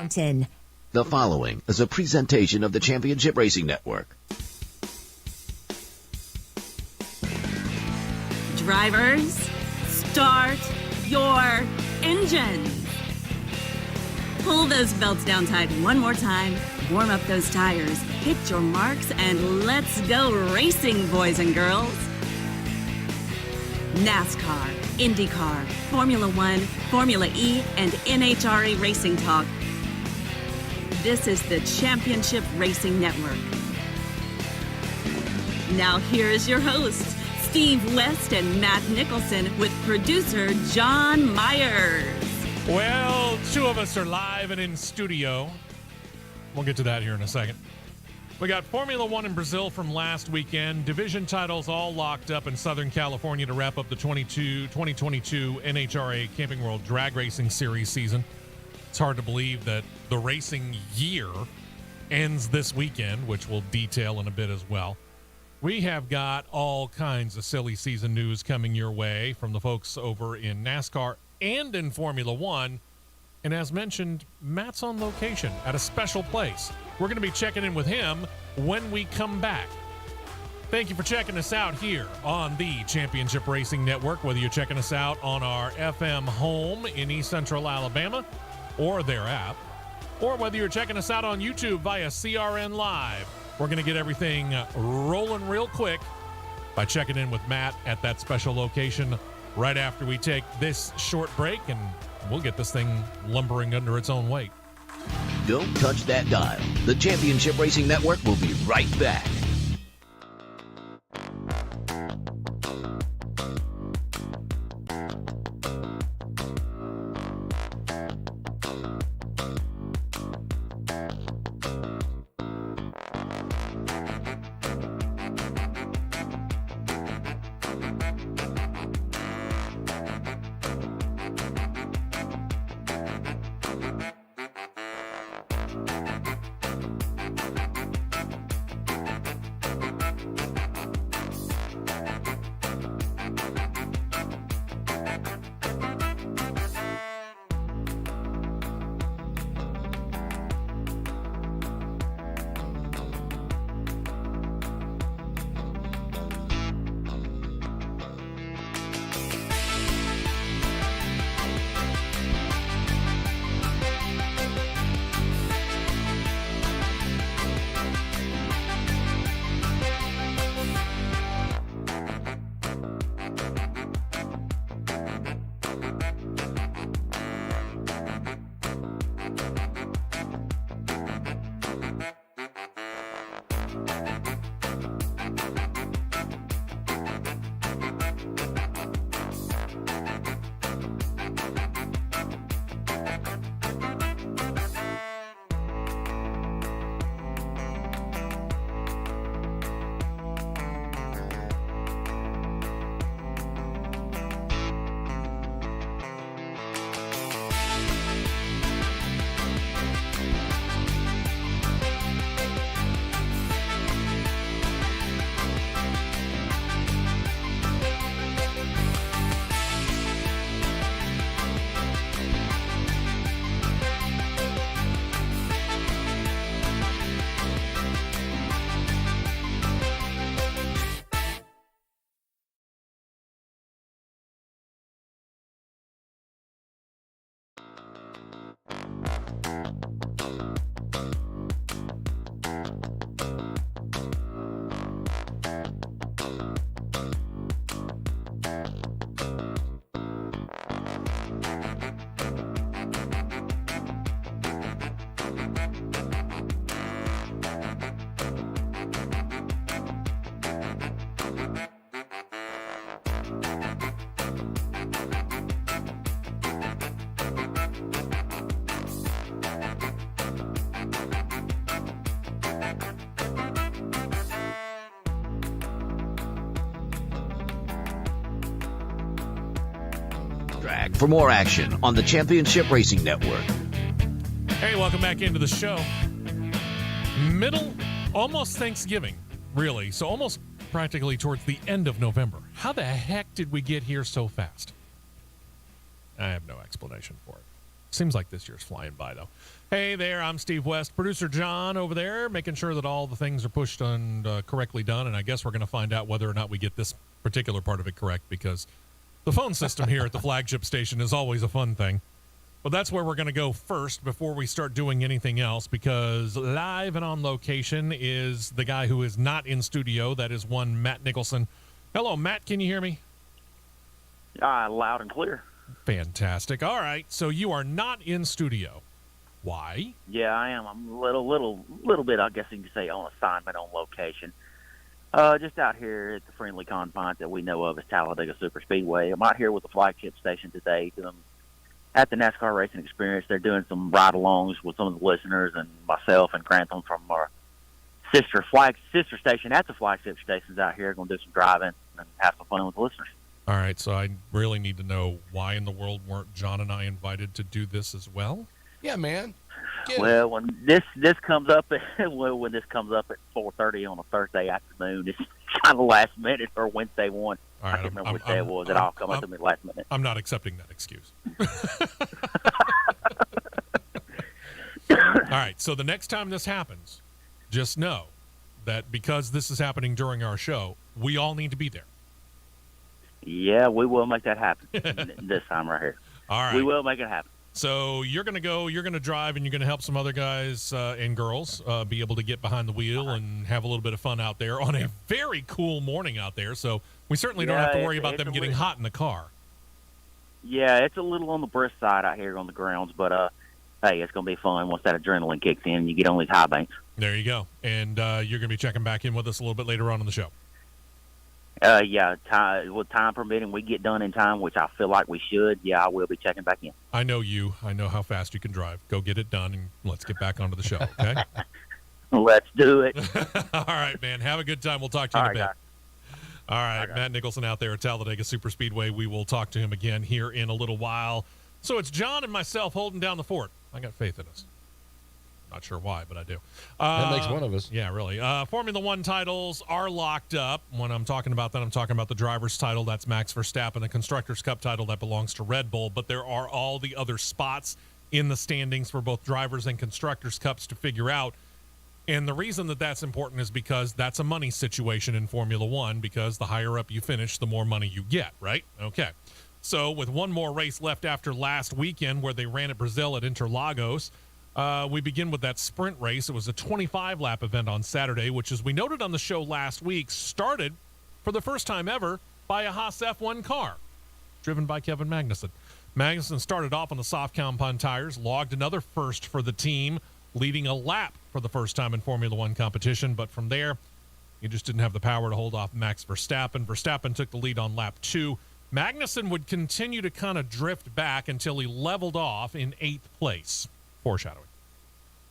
Mountain. The following is a presentation of the Championship Racing Network. Drivers, start your engines. Pull those belts down tight one more time, warm up those tires, hit your marks, and let's go racing, boys and girls. NASCAR, Indycar, Formula One, Formula E, and NHRA Racing Talk. This is the Championship Racing Network. Now here is your host, Steve West and Matt Nicholson, with producer John Myers. Well, two of us are live and in studio. We'll get to that here in a second. We got Formula One in Brazil from last weekend. Division titles all locked up in Southern California to wrap up the 2022 NHRA Camping World Drag Racing Series season. It's hard to believe that the racing year ends this weekend, which we'll detail in a bit as well. We have got all kinds of silly season news coming your way from the folks over in NASCAR and in Formula One. And as mentioned, Matt's on location at a special place. We're going to be checking in with him when we come back. Thank you for checking us out here on the Championship Racing Network, whether you're checking us out on our FM home in East Central Alabama or their app, or whether you're checking us out on YouTube via CRN Live. We're going to get everything rolling real quick by checking in with Matt at that special location right after we take this short break, and we'll get this thing lumbering under its own weight. Don't touch that dial. The Championship Racing Network will be right back. Drag for more action on the Championship Racing Network. Hey, welcome back into the show. Almost Thanksgiving, really. So almost practically towards the end of November. How the heck did we get here so fast? I have no explanation for it. Seems like this year's flying by, though. Hey there, I'm Steve West. Producer John over there, making sure that all the things are pushed and correctly done. And I guess we're going to find out whether or not we get this particular part of it correct, because the phone system here at the flagship station is always a fun thing. But that's where we're going to go first before we start doing anything else, because live and on location is the guy who is not in studio. That is one Matt Nicholson. Hello, Matt. Can you hear me? Loud and clear. Fantastic. All right. So you are not in studio. Why? Yeah, I am. I'm a little bit, I guess you can say, on assignment, on location. Just out here at the friendly confines that we know of as Talladega Super Speedway. I'm out here with the flagship station today at the NASCAR racing experience. They're doing some ride-alongs with some of the listeners and myself and Grantham from our sister station at the flagship stations out here. Going to do some driving and have some fun with the listeners. All right. So I really need to know, why in the world weren't John and I invited to do this as well? Yeah, man. Well, when this comes up at 4:30 on a Thursday afternoon, it's kind of last minute, or Wednesday one. All right, I can't remember which day it was. It all come up to me last minute. I'm not accepting that excuse. All right, so the next time this happens, just know that because this is happening during our show, we all need to be there. Yeah, we will make that happen this time right here. All right. We will make it happen. So you're going to drive, and you're going to help some other guys and girls be able to get behind the wheel and have a little bit of fun out there on a very cool morning out there. So we certainly don't have to worry about them getting hot in the car. Yeah, it's a little on the brisk side out here on the grounds, but hey, it's going to be fun once that adrenaline kicks in and you get on these high banks. There you go. And you're going to be checking back in with us a little bit later on in the show. Yeah, with time permitting, we get done in time, which I feel like we should. Yeah, I will be checking back in. I know you. I know how fast you can drive. Go get it done, and let's get back onto the show, okay? Let's do it. All right, man. Have a good time. We'll talk to you in a bit. Guys. All right, Matt Nicholson out there at Talladega Super Speedway. We will talk to him again here in a little while. So it's John and myself holding down the fort. I got faith in us. Not sure why, but I do. That makes one of us. Yeah, really. Formula One titles are locked up. When I'm talking about that, I'm talking about the driver's title. That's Max Verstappen. The Constructors' Cup title, that belongs to Red Bull. But there are all the other spots in the standings for both drivers and Constructors' Cups to figure out. And the reason that that's important is because that's a money situation in Formula One, because the higher up you finish, the more money you get, right? Okay. So with one more race left after last weekend, where they ran at Brazil at Interlagos, we begin with that sprint race. It was a 25-lap event on Saturday, which, as we noted on the show last week, started for the first time ever by a Haas F1 car, driven by Kevin Magnussen. Magnussen started off on the soft compound tires, logged another first for the team, leading a lap for the first time in Formula One competition. But from there, he just didn't have the power to hold off Max Verstappen. Verstappen took the lead on lap 2. Magnussen would continue to kind of drift back until he leveled off in 8th place. Foreshadowing.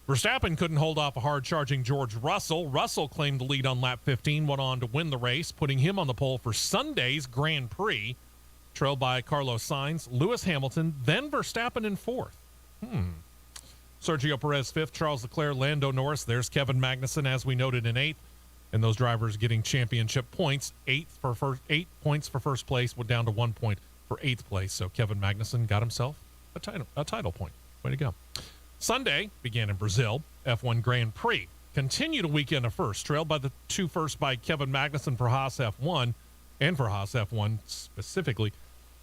Verstappen couldn't hold off a hard-charging George Russell. Russell claimed the lead on lap 15, went on to win the race, putting him on the pole for Sunday's Grand Prix, trailed by Carlos Sainz, Lewis Hamilton, then Verstappen in 4th. Sergio Perez 5th, Charles Leclerc, Lando Norris. There's Kevin Magnussen, as we noted, in 8th. And those drivers getting championship points. 8 points for first place, went down to 1 point for 8th place. So Kevin Magnussen got himself a title point. Way to go. Sunday began in Brazil. F1 Grand Prix continued a weekend of firsts, trailed by the 2 firsts by Kevin Magnussen for Haas F1, and for Haas F1 specifically.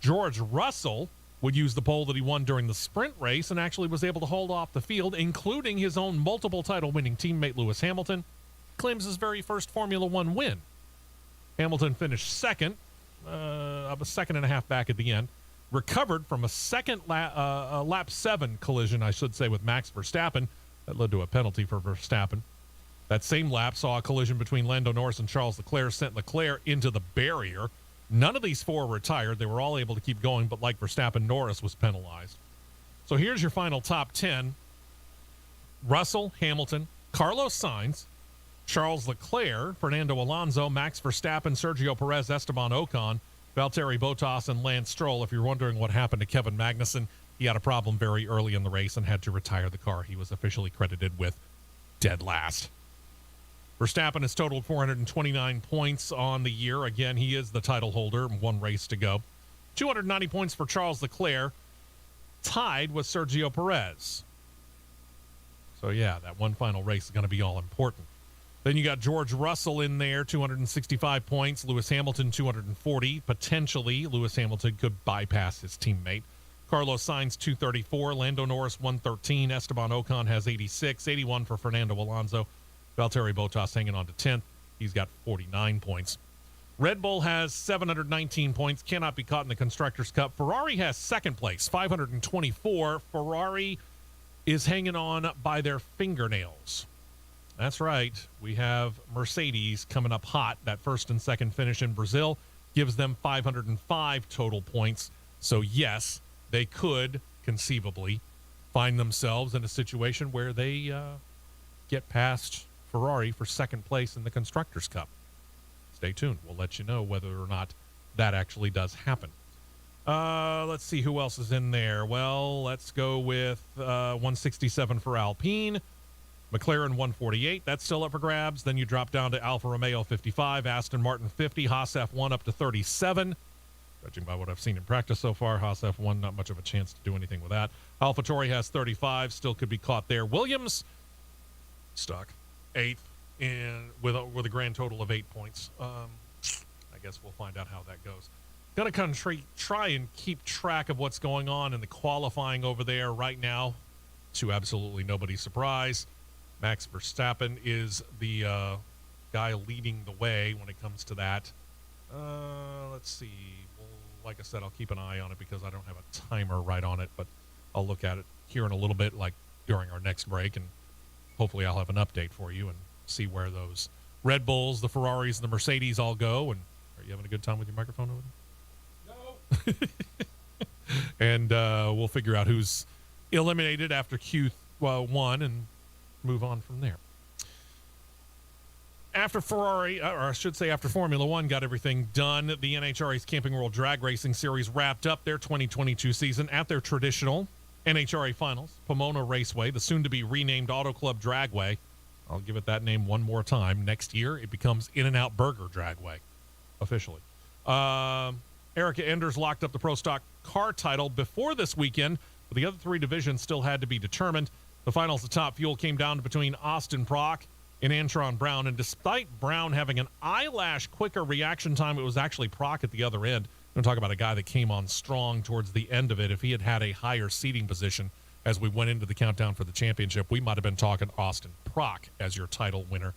George Russell would use the pole that he won during the sprint race and actually was able to hold off the field, including his own multiple title-winning teammate Lewis Hamilton. Claims his very first Formula One win. Hamilton finished second, a second and a half back at the end. Recovered from a second lap 7 collision, I should say, with Max Verstappen. That led to a penalty for Verstappen. That same lap saw a collision between Lando Norris and Charles Leclerc, sent Leclerc into the barrier. None of these 4 retired. They were all able to keep going, but like Verstappen, Norris was penalized. So here's your final top 10. Russell, Hamilton, Carlos Sainz, Charles Leclerc, Fernando Alonso, Max Verstappen, Sergio Perez, Esteban Ocon, Valtteri Bottas, and Lance Stroll. If you're wondering what happened to Kevin Magnussen, he had a problem very early in the race and had to retire the car. He was officially credited with dead last. Verstappen has totaled 429 points on the year. Again, he is the title holder. 1 race to go. 290 points for Charles Leclerc. tied with Sergio Perez. So, yeah, that one final race is going to be all important. Then you got George Russell in there, 265 points. Lewis Hamilton, 240. Potentially, Lewis Hamilton could bypass his teammate. Carlos Sainz, 234. Lando Norris, 113. Esteban Ocon has 86. 81 for Fernando Alonso. Valtteri Bottas hanging on to 10th. He's got 49 points. Red Bull has 719 points. Cannot be caught in the Constructors' Cup. Ferrari has second place, 524. Ferrari is hanging on by their fingernails. That's right. We have Mercedes coming up hot. That first and second finish in Brazil gives them 505 total points. So, yes, they could conceivably find themselves in a situation where they get past Ferrari for second place in the Constructors' Cup. Stay tuned. We'll let you know whether or not that actually does happen. Let's see who else is in there. Well, let's go with 167 for Alpine. McLaren 148, that's still up for grabs. Then you drop down to Alfa Romeo 55, Aston Martin 50, Haas F1 up to 37. Judging by what I've seen in practice so far, Haas F1 not much of a chance to do anything with that. AlphaTauri has 35, still could be caught there. Williams stuck 8th with a grand total of 8 points. I guess we'll find out how that goes. Gonna try and keep track of what's going on in the qualifying over there right now. To absolutely nobody's surprise, Max Verstappen is the guy leading the way when it comes to that. Let's see. Well, like I said, I'll keep an eye on it because I don't have a timer right on it, but I'll look at it here in a little bit, like during our next break, and hopefully I'll have an update for you and see where those Red Bulls, the Ferraris, and the Mercedes all go. And are you having a good time with your microphone over there? No. And we'll figure out who's eliminated after Q1 and move on from there. After Ferrari, or I should say after Formula One got everything done, the NHRA's Camping World Drag Racing Series wrapped up their 2022 season at their traditional NHRA finals, Pomona Raceway, the soon-to-be renamed Auto Club Dragway. I'll give it that name one more time. Next year, it becomes In-N-Out Burger Dragway, officially. Erica Enders locked up the Pro Stock car title before this weekend, but the other three divisions still had to be determined. The finals of Top Fuel came down between Austin Prock and Antron Brown, and despite Brown having an eyelash quicker reaction time, it was actually Prock at the other end. I'm going to talk about a guy that came on strong towards the end of it. If he had had a higher seating position as we went into the countdown for the championship, we might have been talking Austin Prock as your title winner.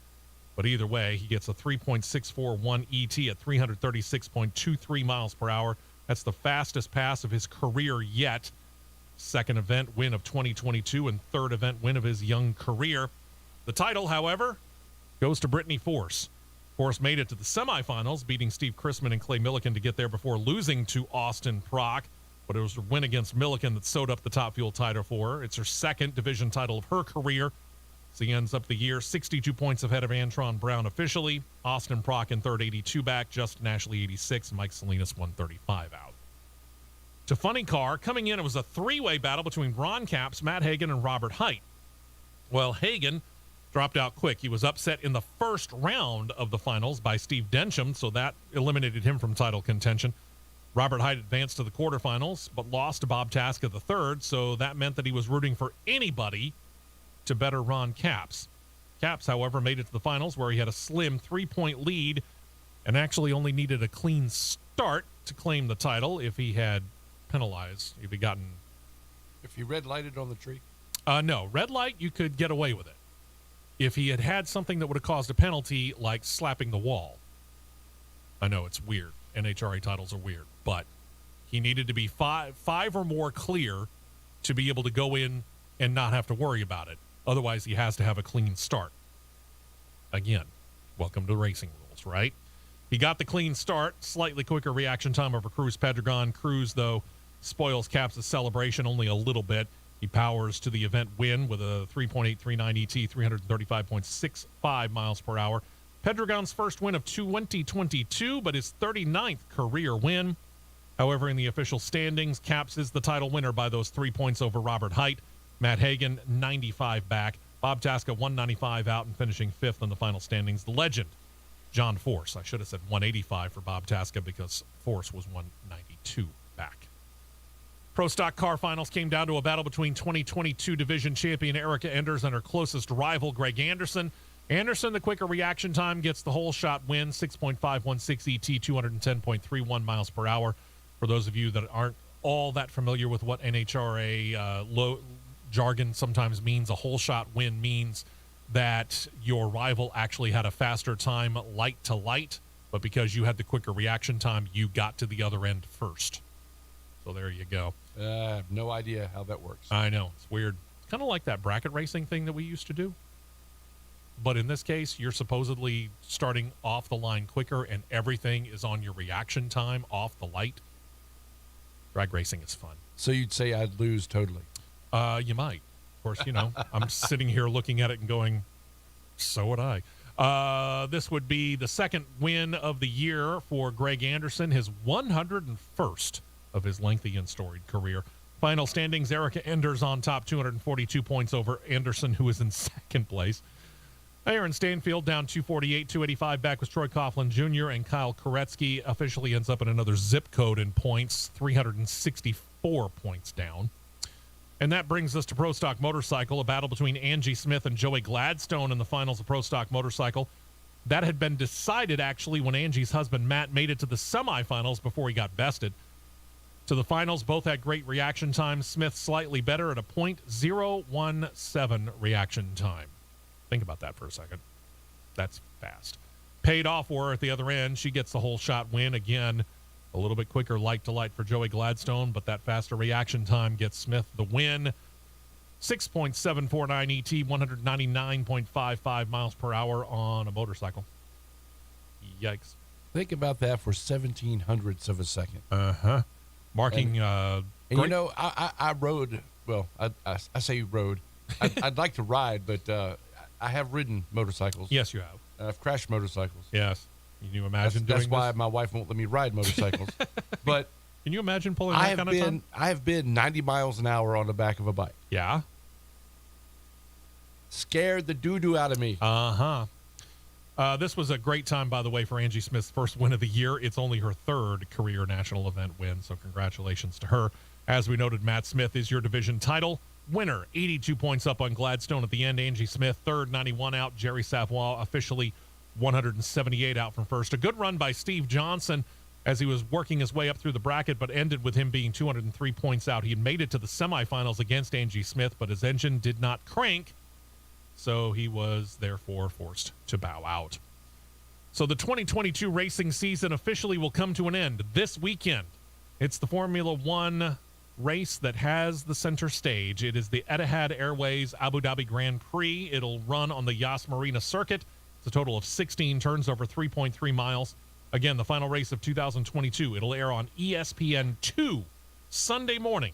But either way, he gets a 3.641 ET at 336.23 miles per hour. That's the fastest pass of his career yet. Second event win of 2022 and third event win of his young career. The title, however, goes to Brittany Force. Force made it to the semifinals, beating Steve Chrisman and Clay Millican to get there before losing to Austin Prock. But it was a win against Millican that sewed up the Top Fuel title for her. It's her second division title of her career. So he ends up the year 62 points ahead of Antron Brown officially. Austin Prock in third, 82 back. Justin Ashley, 86. Mike Salinas, 135 out. To Funny Car, coming in, it was a three-way battle between Ron Capps, Matt Hagan, and Robert Height. Well, Hagan dropped out quick. He was upset in the first round of the finals by Steve Densham, so that eliminated him from title contention. Robert Height advanced to the quarterfinals, but lost to Bob Tasca the third, so that meant that he was rooting for anybody to better Ron Capps. Capps, however, made it to the finals where he had a slim 3-point lead and actually only needed a clean start to claim the title if he had penalized, if he red lighted on the tree? No, red light, you could get away with it. If he had something that would have caused a penalty, like slapping the wall. I know it's weird. NHRA titles are weird, but he needed to be five or more clear to be able to go in and not have to worry about it. Otherwise, he has to have a clean start. Again, welcome to racing rules, right? He got the clean start, slightly quicker reaction time over Cruz Pedregon. Cruz, though, spoils Capps' celebration only a little bit. He powers to the event win with a 3.839 ET, 335.65 miles per hour. Pedregon's first win of 2022, but his 39th career win. However, in the official standings, Capps is the title winner by those 3 points over Robert Height. Matt Hagan, 95 back. Bob Tasca, 195 out and finishing fifth in the final standings. The legend, John Force. I should have said 185 for Bob Tasca because Force was 192 back. Pro Stock Car Finals came down to a battle between 2022 division champion Erica Enders and her closest rival, Greg Anderson. Anderson, the quicker reaction time, gets the whole shot win, 6.516 ET, 210.31 miles per hour. For those of you that aren't all that familiar with what NHRA low jargon sometimes means, a whole shot win means that your rival actually had a faster time light to light, but because you had the quicker reaction time, you got to the other end first. So there you go. I have no idea how that works. I know. It's weird. It's kind of like that bracket racing thing that we used to do. But in this case, you're supposedly starting off the line quicker, and everything is on your reaction time off the light. Drag racing is fun. So you'd say I'd lose totally? You might. Of course, I'm sitting here looking at it and going, so would I. This would be the second win of the year for Greg Anderson, his 101st of his lengthy and storied career. Final standings, Erica Enders on top, 242 points over Anderson, who is in second place. Aaron Stanfield down 248, 285 back with Troy Coughlin Jr., and Kyle Koretsky officially ends up in another zip code in points, 364 points down. And that brings us to Pro Stock Motorcycle, a battle between Angie Smith and Joey Gladstone in the finals of Pro Stock Motorcycle. That had been decided, actually, when Angie's husband, Matt, made it to the semifinals before he got bested. To the finals, both had great reaction times. Smith slightly better at a .017 reaction time. Think about that for a second. That's fast. Paid off for her at the other end. She gets the whole shot win. Again, a little bit quicker light to light for Joey Gladstone, but that faster reaction time gets Smith the win. 6.749 ET, 199.55 miles per hour on a motorcycle. Yikes. Think about that for 1700ths of a second. Uh-huh. Marking... And I rode, well, I say rode. I'd like to ride, but I have ridden motorcycles. Yes, you have. I've crashed motorcycles. Yes. Can you imagine doing That's why this? my wife won't let me ride motorcycles. But can you imagine pulling that kind of time? I have been 90 miles an hour on the back of a bike. Yeah. Scared the doo-doo out of me. Uh-huh. This was a great time, by the way, for Angie Smith's first win of the year. It's only her third career national event win, so congratulations to her. As we noted, Matt Smith is your division title winner. 82 points up on Gladstone at the end. Angie Smith, third, 91 out. Jerry Savoie officially 178 out from first. A good run by Steve Johnson as he was working his way up through the bracket, but ended with him being 203 points out. He had made it to the semifinals against Angie Smith, but his engine did not crank, so he was therefore forced to bow out. So the 2022 racing season officially will come to an end this weekend. It's the Formula One race that has the center stage. It is the Etihad Airways Abu Dhabi Grand Prix. It'll run on the Yas Marina circuit. It's a total of 16 turns over 3.3 miles. Again, the final race of 2022. It'll air on ESPN2 Sunday morning,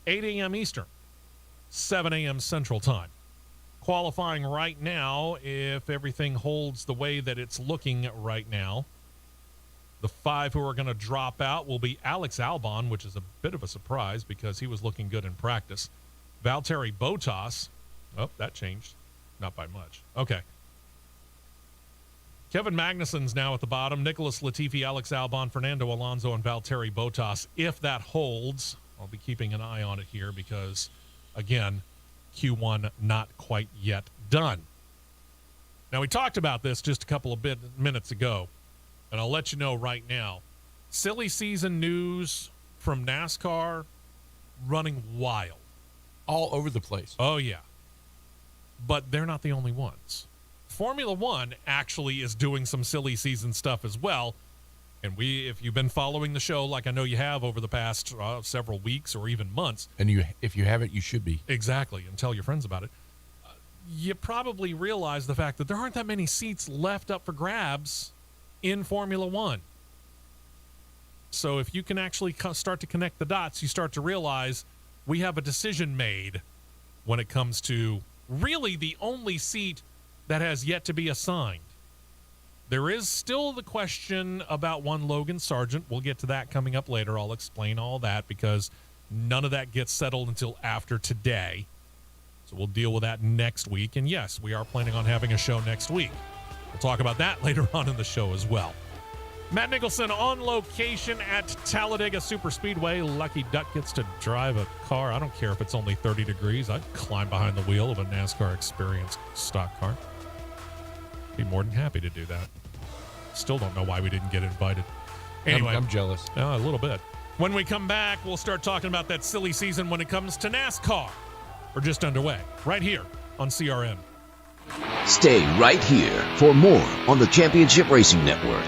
8 a.m. Eastern, 7 a.m. Central Time. Qualifying right now, if everything holds the way that it's looking right now, the 5 who are going to drop out will be Alex Albon, which is a bit of a surprise because he was looking good in practice. Valtteri Bottas. Oh, that changed. Not by much. Okay. Kevin Magnussen's now at the bottom. Nicholas Latifi, Alex Albon, Fernando Alonso, and Valtteri Bottas. If that holds, I'll be keeping an eye on it here because, again, Q1 not quite yet done. Now, we talked about this just a couple of minutes ago, and I'll let you know right now. Silly season news from NASCAR running wild. All over the place. Oh, yeah. But they're not the only ones. Formula One actually is doing some silly season stuff as well. And if you've been following the show like I know you have over the past several weeks or even months. And if you haven't, you should be. Exactly. And tell your friends about it. You probably realize the fact that there aren't that many seats left up for grabs in Formula One. So if you can actually start to connect the dots, you start to realize we have a decision made when it comes to really the only seat that has yet to be assigned. There is still the question about one Logan Sargent. We'll get to that coming up later. I'll explain all that because none of that gets settled until after today. So we'll deal with that next week. And yes, we are planning on having a show next week. We'll talk about that later on in the show as well. Matt Nicholson on location at Talladega Superspeedway. Lucky Duck gets to drive a car. I don't care if it's only 30 degrees. I'd climb behind the wheel of a NASCAR experienced stock car. Be more than happy to do that. Still don't know why we didn't get invited. Anyway, I'm jealous. A little bit. When we come back, we'll start talking about that silly season when it comes to NASCAR. We're just underway, right here on CRN. Stay right here for more on the Championship Racing Network.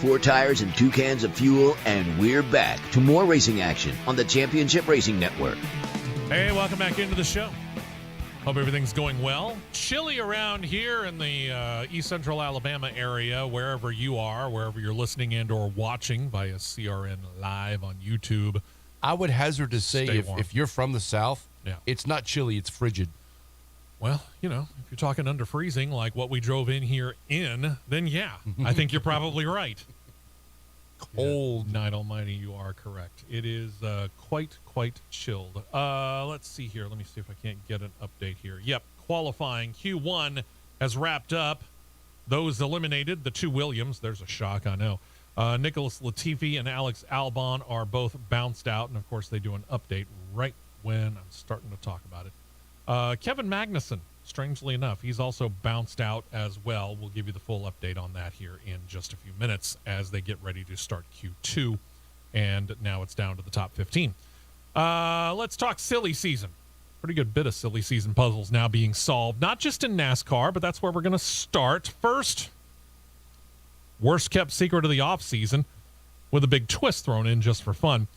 Four tires and 2 cans of fuel, and we're back to more racing action on the Championship Racing Network. Hey, welcome back into the show. Hope everything's going well. Chilly around here in the East Central Alabama area, wherever you are, wherever you're listening and or watching via CRN Live on YouTube. I would hazard to say if you're from the South, it's not chilly, it's frigid. Well, you know, if you're talking under freezing like what we drove in here in, then yeah, I think you're probably right. Cold night almighty, you are correct. It is quite chilled. Let's see here. Let me see if I can't get an update here. Yep, qualifying Q1 has wrapped up. Those eliminated, the 2 Williams. There's a shock, I know. Nicholas Latifi and Alex Albon are both bounced out, and of course they do an update right when I'm starting to talk about it. Kevin Magnussen, strangely enough, he's also bounced out as well. We'll give you the full update on that here in just a few minutes as they get ready to start Q2, and now it's down to the top 15. Let's talk silly season. Pretty good bit of silly season puzzles now being solved, not just in NASCAR, but that's where we're going to start. First, worst kept secret of the offseason with a big twist thrown in just for fun.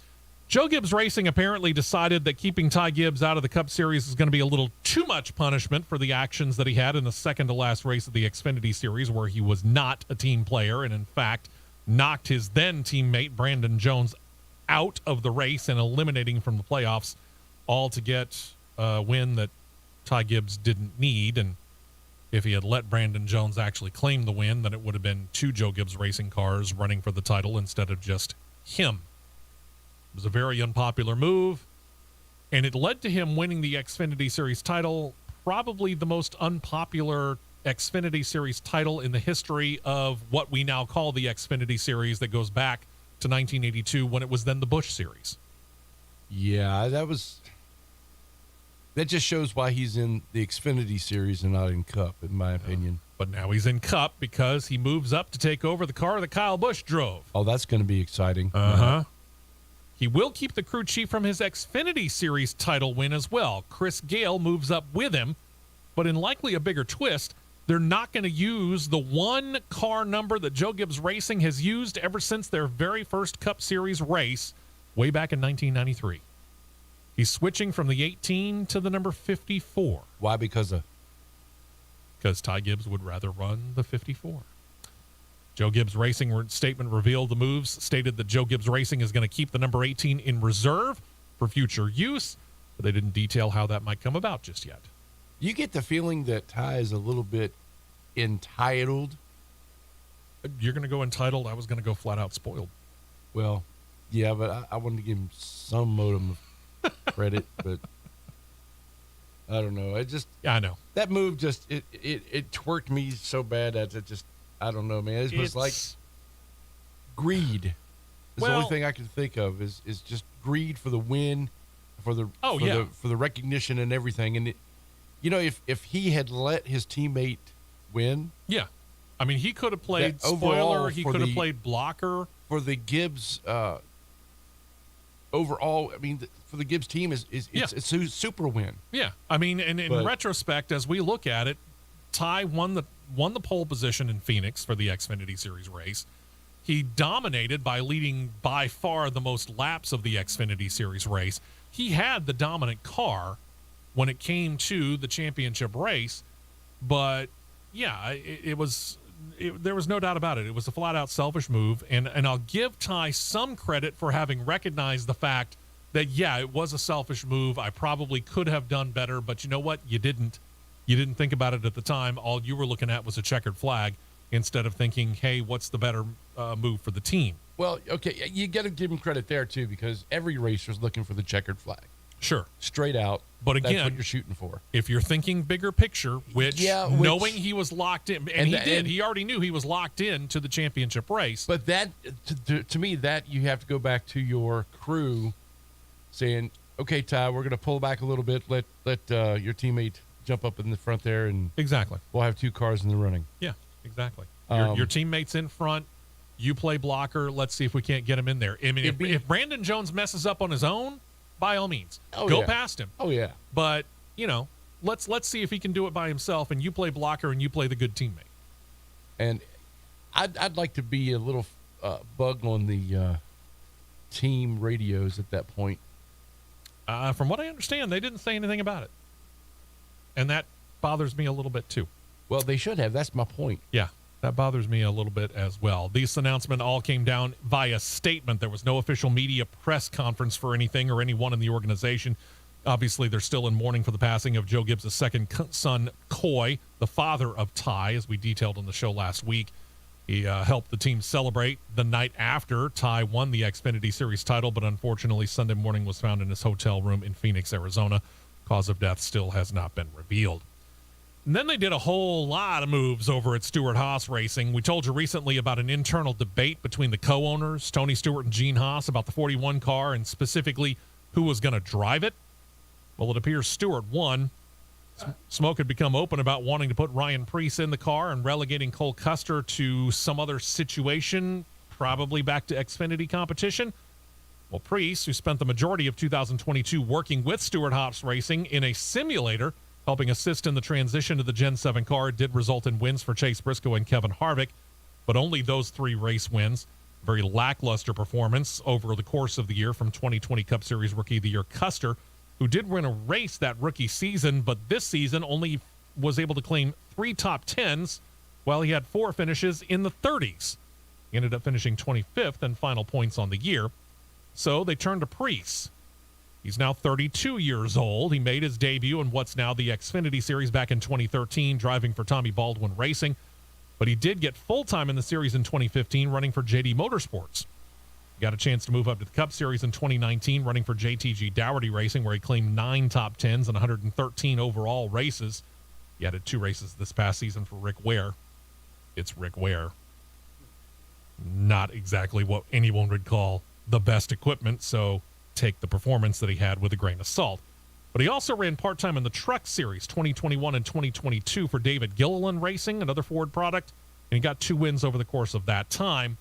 Joe Gibbs Racing apparently decided that keeping Ty Gibbs out of the Cup Series is going to be a little too much punishment for the actions that he had in the second-to-last race of the Xfinity Series, where he was not a team player and, in fact, knocked his then-teammate Brandon Jones out of the race and eliminating from the playoffs, all to get a win that Ty Gibbs didn't need. And if he had let Brandon Jones actually claim the win, then it would have been 2 Joe Gibbs Racing cars running for the title instead of just him. It was a very unpopular move, and it led to him winning the Xfinity Series title, probably the most unpopular Xfinity Series title in the history of what we now call the Xfinity Series, that goes back to 1982 when it was then the Busch Series. Yeah, that just shows why he's in the Xfinity Series and not in Cup, in my opinion. But now he's in Cup because he moves up to take over the car that Kyle Busch drove. Oh, that's going to be exciting. Uh-huh. He will keep the crew chief from his Xfinity Series title win as well. Chris Gale moves up with him, but in likely a bigger twist, they're not going to use the one car number that Joe Gibbs Racing has used ever since their very first Cup Series race way back in 1993. He's switching from the 18 to the number 54. Why? Because Ty Gibbs would rather run the 54. Joe Gibbs Racing statement revealed the moves, stated that Joe Gibbs Racing is going to keep the number 18 in reserve for future use, but they didn't detail how that might come about just yet. you get the feeling that Ty is a little bit entitled. You're going to go entitled. I was going to go flat out spoiled. Well, yeah, but I wanted to give him some modem of credit, but I don't know. Yeah, I know. That move just it twerked me so bad that it just, I don't know, man. It was like greed. Is the only thing I can think of is just greed for the win, for the recognition and everything. And if he had let his teammate win, yeah, I mean, he could have played spoiler. He could have played blocker for the Gibbs. Overall, I mean, for the Gibbs team it's a super win. Yeah, I mean, and in retrospect, as we look at it, Ty won the pole position in Phoenix for the Xfinity Series race. He dominated by leading by far the most laps of the Xfinity Series race. He had the dominant car when it came to the championship race, but yeah, there was no doubt about it. It was a flat-out selfish move, and I'll give Ty some credit for having recognized the fact that, yeah, it was a selfish move. I probably could have done better, but you know what? You didn't. You didn't think about it at the time. All you were looking at was a checkered flag instead of thinking, hey, what's the better move for the team? Well, okay, you got to give him credit there, too, because every racer's looking for the checkered flag. Sure. Straight out. But again, that's what you're shooting for. If you're thinking bigger picture, knowing he was locked in, and he did, he already knew he was locked in to the championship race. But that, to me, that you have to go back to your crew saying, okay, Ty, we're going to pull back a little bit. Let your teammate jump up in the front there, and exactly, we'll have two cars in the running. Yeah, exactly. Your teammate's in front. You play blocker. Let's see if we can't get him in there. I mean, if Brandon Jones messes up on his own, by all means, go past him. Oh, yeah. But, let's see if he can do it by himself, and you play blocker and you play the good teammate. And I'd like to be a little bug on the team radios at that point. From what I understand, they didn't say anything about it. And that bothers me a little bit, too. Well, they should have. That's my point. Yeah, that bothers me a little bit as well. This announcement all came down via statement. There was no official media press conference for anything or anyone in the organization. Obviously, they're still in mourning for the passing of Joe Gibbs' second son, Coy, the father of Ty, as we detailed on the show last week. He helped the team celebrate the night after Ty won the Xfinity Series title, but unfortunately, Sunday morning was found in his hotel room in Phoenix, Arizona. Cause of death still has not been revealed. And then they did a whole lot of moves over at Stewart-Haas Racing. We told you recently about an internal debate between the co-owners, Tony Stewart and Gene Haas, about the 41 car and specifically who was going to drive it. Well, it appears Stewart won. Smoke had become open about wanting to put Ryan Preece in the car and relegating Cole Custer to some other situation, probably back to Xfinity competition. Well, Preece, who spent the majority of 2022 working with Stewart-Haas Racing in a simulator, helping assist in the transition to the Gen 7 car, did result in wins for Chase Briscoe and Kevin Harvick, but only those 3 race wins. Very lackluster performance over the course of the year from 2020 Cup Series Rookie of the Year Custer, who did win a race that rookie season, but this season only was able to claim 3 top 10s while he had 4 finishes in the 30s. He ended up finishing 25th and final points on the year. So they turned to Preece. He's now 32 years old. He made his debut in what's now the Xfinity Series back in 2013, driving for Tommy Baldwin Racing. But he did get full-time in the series in 2015, running for JD Motorsports. He got a chance to move up to the Cup Series in 2019, running for JTG Dougherty Racing, where he claimed 9 top 10s and 113 overall races. He added 2 races this past season for Rick Ware. It's Rick Ware. Not exactly what anyone would call the best equipment, so take the performance that he had with a grain of salt. But he also ran part-time in the Truck Series 2021 and 2022 for David Gilliland Racing, another Ford product, and he got 2 wins over the course of that time.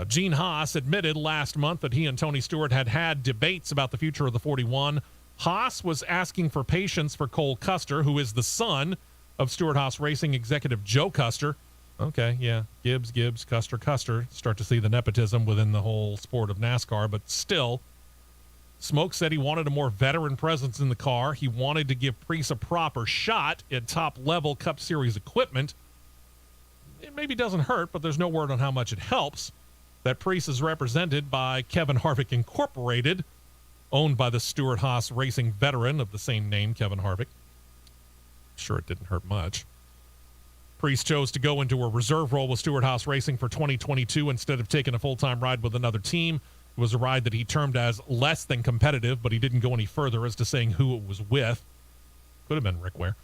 Gene Haas admitted last month that he and Tony Stewart had debates about the future of the 41. Haas was asking for patience for Cole Custer, who is the son of Stewart Haas Racing executive Joe Custer. Okay, yeah, Gibbs, Custer. Start to see the nepotism within the whole sport of NASCAR, but still, Smoke said he wanted a more veteran presence in the car. He wanted to give Preece a proper shot at top-level Cup Series equipment. It maybe doesn't hurt, but there's no word on how much it helps. That Preece is represented by Kevin Harvick Incorporated, owned by the Stewart Haas Racing veteran of the same name, Kevin Harvick. Sure, it didn't hurt much. Preece chose to go into a reserve role with Stewart Haas Racing for 2022 instead of taking a full-time ride with another team. It was a ride that he termed as less than competitive, but he didn't go any further as to saying who it was with. Could have been Rick Ware.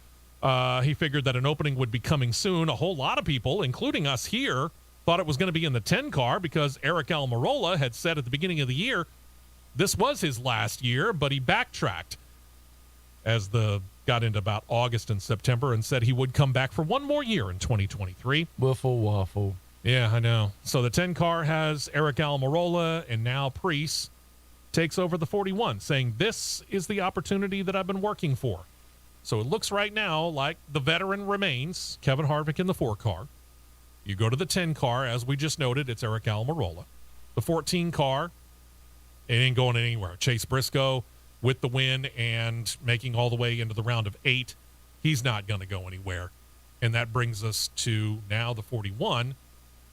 He figured that an opening would be coming soon. A whole lot of people, including us here, thought it was going to be in the 10 car because Eric Almirola had said at the beginning of the year this was his last year, but he backtracked as got into about August and September and said he would come back for one more year in 2023. Wiffle waffle. Yeah, I know. So the 10 car has Eric Almirola, and now Preece takes over the 41, saying this is the opportunity that I've been working for. So it looks right now like the veteran remains, Kevin Harvick in the 4 car. You go to the 10 car, as we just noted, it's Eric Almirola. The 14 car, it ain't going anywhere. Chase Briscoe with the win and making all the way into the round of 8. He's not going to go anywhere. And that brings us to now the 41,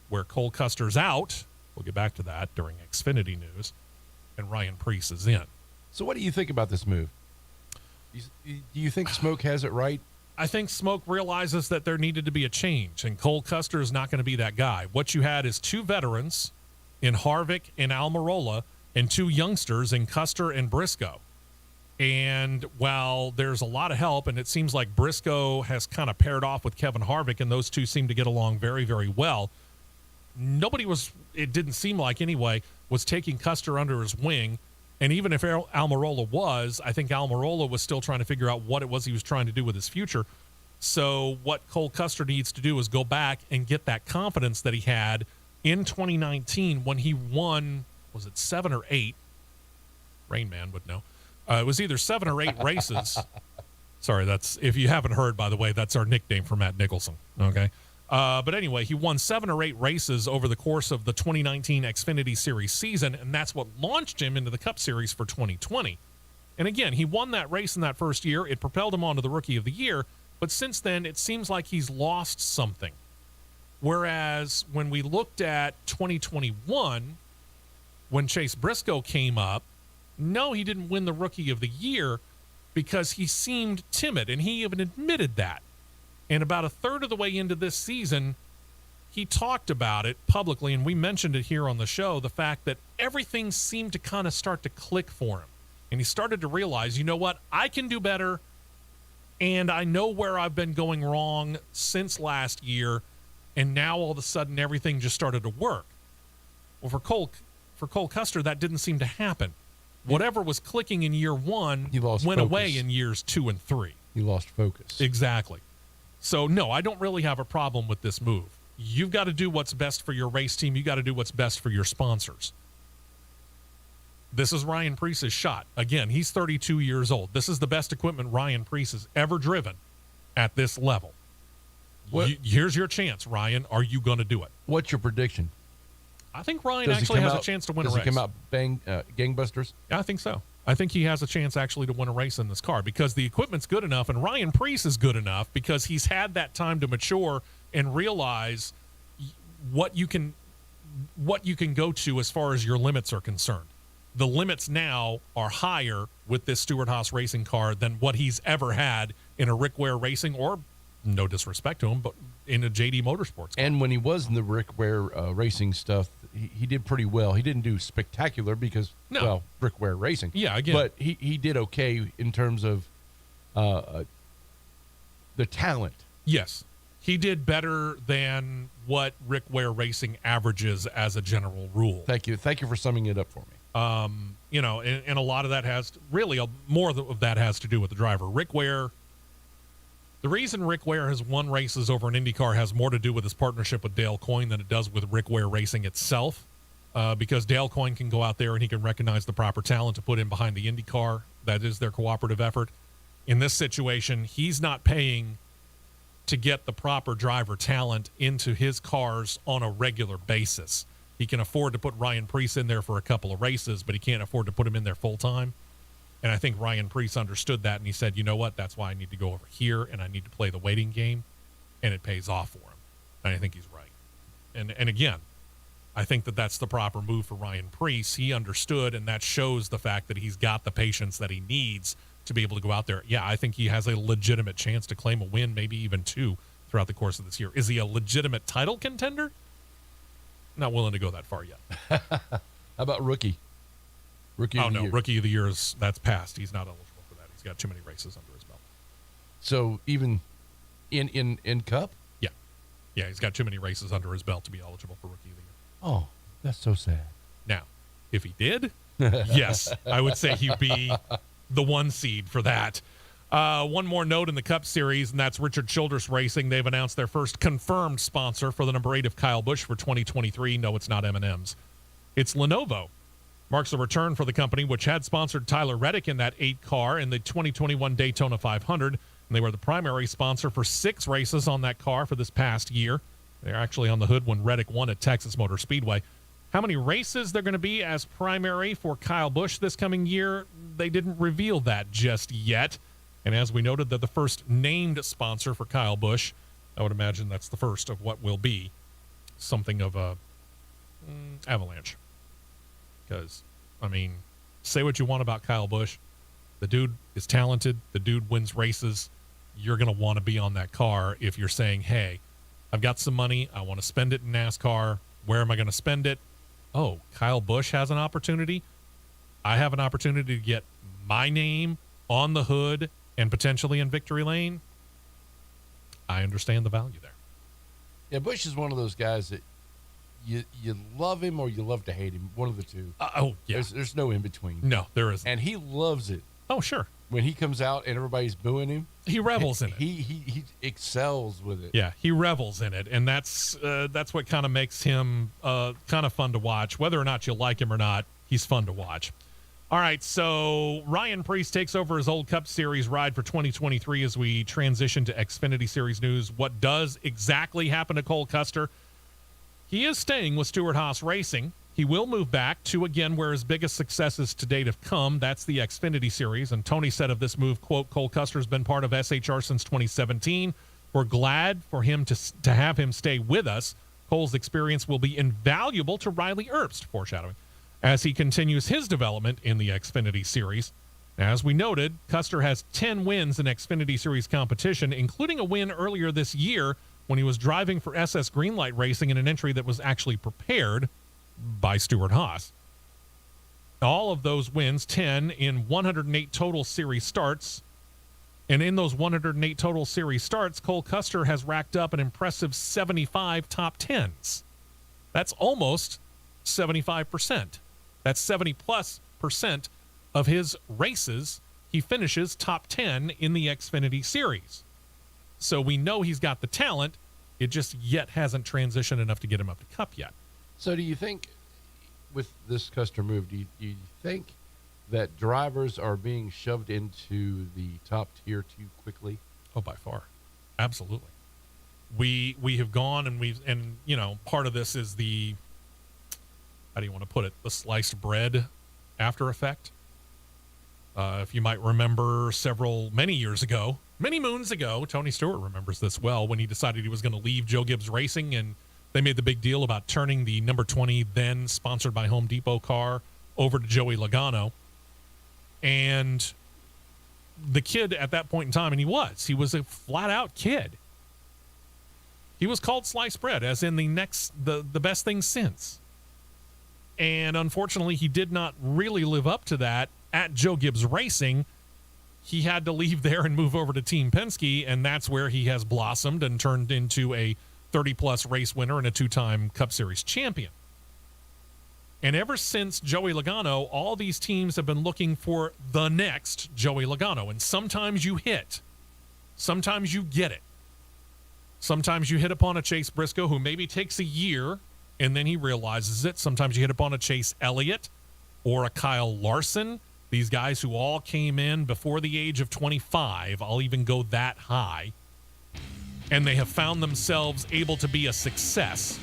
where Cole Custer's out. We'll get back to that during Xfinity news. And Ryan Preece is in. So what do you think about this move? Do you think Smoke has it right? I think Smoke realizes that there needed to be a change, and Cole Custer is not going to be that guy. What you had is 2 veterans in Harvick and Almirola and 2 youngsters in Custer and Briscoe. And while there's a lot of help, and it seems like Briscoe has kind of paired off with Kevin Harvick, and those two seem to get along very, very well, nobody was, it didn't seem like anyway, was taking Custer under his wing. And even if Almirola was, I think Almirola was still trying to figure out what it was he was trying to do with his future. So what Cole Custer needs to do is go back and get that confidence that he had in 2019 when he won, was it 7 or 8? Rain Man would know. It was either 7 or 8 races. Sorry, that's, if you haven't heard, by the way, that's our nickname for Matt Nicholson. Okay. But anyway, he won 7 or 8 races over the course of the 2019 Xfinity Series season, and that's what launched him into the Cup Series for 2020. And again, he won that race in that first year. It propelled him onto the Rookie of the Year, but since then, it seems like he's lost something. Whereas when we looked at 2021, when Chase Briscoe came up, no, he didn't win the Rookie of the Year because he seemed timid, and he even admitted that. And about a third of the way into this season, he talked about it publicly, and we mentioned it here on the show, the fact that everything seemed to kind of start to click for him. And he started to realize, you know what, I can do better, and I know where I've been going wrong since last year, and now all of a sudden everything just started to work. Well, for Cole Custer, that didn't seem to happen. Whatever was clicking in year 1 went away in years 2 and 3. You lost focus. Exactly. So, no, I don't really have a problem with this move. You've got to do what's best for your race team. You got to do what's best for your sponsors. This is Ryan Preece's shot. Again, he's 32 years old. This is the best equipment Ryan Preece has ever driven at this level. Here's your chance, Ryan. Are you going to do it? What's your prediction? I think Ryan actually has a chance to win a race. Does he come out gangbusters? Yeah, I think so. I think he has a chance actually to win a race in this car because the equipment's good enough, and Ryan Preece is good enough because he's had that time to mature and realize what you can go to as far as your limits are concerned. The limits now are higher with this Stewart-Haas racing car than what he's ever had in a Rick Ware Racing, or no disrespect to him, but in a JD Motorsports car. And when he was in the Rick Ware racing stuff, he did pretty well. He didn't do spectacular because, well, Rick Ware Racing. Yeah, again. But he did okay in terms of the talent. Yes. He did better than what Rick Ware Racing averages as a general rule. Thank you. Thank you for summing it up for me. You know, and a lot of that more of that has to do with the driver. Rick Ware, the reason Rick Ware has won races over an IndyCar has more to do with his partnership with Dale Coyne than it does with Rick Ware Racing itself, because Dale Coyne can go out there and he can recognize the proper talent to put in behind the IndyCar. That is their cooperative effort. In this situation, he's not paying to get the proper driver talent into his cars on a regular basis. He can afford to put Ryan Preece in there for a couple of races, but he can't afford to put him in there full time. And I think Ryan Preece understood that, and he said, you know what, that's why I need to go over here, and I need to play the waiting game, and it pays off for him. And I think he's right. And again, I think that that's the proper move for Ryan Preece. He understood, and that shows the fact that he's got the patience that he needs to be able to go out there. Yeah, I think he has a legitimate chance to claim a win, maybe even two, throughout the course of this year. Is he a legitimate title contender? Not willing to go that far yet. How about rookie? Rookie of the year. Rookie of the year that's passed. He's not eligible for that. He's got too many races under his belt. So even in Cup? Yeah, he's got too many races under his belt to be eligible for Rookie of the Year. Oh, that's so sad. Now, if he did, yes, I would say he'd be the one seed for that. One more note in the Cup Series, and that's Richard Childress Racing. They've announced their first confirmed sponsor for the number 8 of Kyle Busch for 2023. No, it's not M&M's. It's Lenovo. Marks a return for the company, which had sponsored Tyler Reddick in that 8 car in the 2021 Daytona 500. And they were the primary sponsor for 6 races on that car for this past year. They're actually on the hood when Reddick won at Texas Motor Speedway. How many races they're going to be as primary for Kyle Busch this coming year, they didn't reveal that just yet. And as we noted, they're the first named sponsor for Kyle Busch. I would imagine that's the first of what will be something of a avalanche. Because, I mean, say what you want about Kyle Busch. The dude is talented. The dude wins races. You're going to want to be on that car if you're saying, hey, I've got some money. I want to spend it in NASCAR. Where am I going to spend it? Oh, Kyle Busch has an opportunity. I have an opportunity to get my name on the hood and potentially in victory lane. I understand the value there. Yeah, Busch is one of those guys that you love him or you love to hate him. One of the two. Yeah. There's no in between. No, there isn't. And he loves it. Oh, sure. When he comes out and everybody's booing him, he revels in it. He excels with it. Yeah, he revels in it, and that's what kind of makes him kind of fun to watch. Whether or not you like him or not, he's fun to watch. All right, so Ryan Preece takes over his old Cup Series ride for 2023 as we transition to Xfinity Series news. What does exactly happen to Cole Custer? He is staying with Stewart-Haas Racing. He will move back to, again, where his biggest successes to date have come. That's the Xfinity Series. And Tony said of this move, quote, Cole Custer's been part of SHR since 2017. We're glad for him to have him stay with us. Cole's experience will be invaluable to Riley Herbst, foreshadowing, as he continues his development in the Xfinity Series. As we noted, Custer has 10 wins in Xfinity Series competition, including a win earlier this year when he was driving for SS Greenlight Racing in an entry that was actually prepared by Stewart-Haas. All of those wins, 10 in 108 total series starts. And in those 108 total series starts, Cole Custer has racked up an impressive 75 top 10s. That's almost 75%. That's 70+% of his races. He finishes top 10 in the Xfinity Series. So we know he's got the talent. It just yet hasn't transitioned enough to get him up to Cup yet. So do you think with this Custer move, do you think that drivers are being shoved into the top tier too quickly? Oh, by far. Absolutely. We have gone and you know, part of this is the how do you want to put it, the sliced bread after effect. If you might remember many years ago, many moons ago, Tony Stewart remembers this well, when he decided he was going to leave Joe Gibbs Racing, and they made the big deal about turning the number 20, then sponsored by Home Depot car, over to Joey Logano. And the kid at that point in time, and he was a flat-out kid. He was called sliced bread, as in the best thing since. And unfortunately, he did not really live up to that at Joe Gibbs Racing. He had to leave there and move over to Team Penske, and that's where he has blossomed and turned into a 30-plus race winner and a 2-time Cup Series champion. And ever since Joey Logano, all these teams have been looking for the next Joey Logano. And sometimes you hit. Sometimes you get it. Sometimes you hit upon a Chase Briscoe who maybe takes a year and then he realizes it. Sometimes you hit upon a Chase Elliott or a Kyle Larson. These guys who all came in before the age of 25. I'll even go that high. And they have found themselves able to be a success.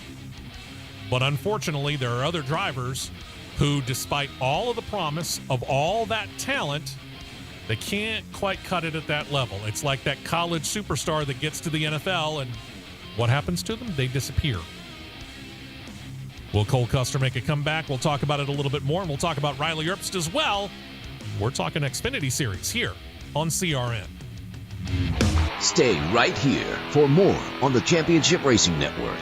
But unfortunately, there are other drivers who, despite all of the promise of all that talent, they can't quite cut it at that level. It's like that college superstar that gets to the NFL, and what happens to them? They disappear. Will Cole Custer make a comeback? We'll talk about it a little bit more, and we'll talk about Riley Herbst as well. We're talking Xfinity Series here on CRN. Stay right here for more on the Championship Racing Network.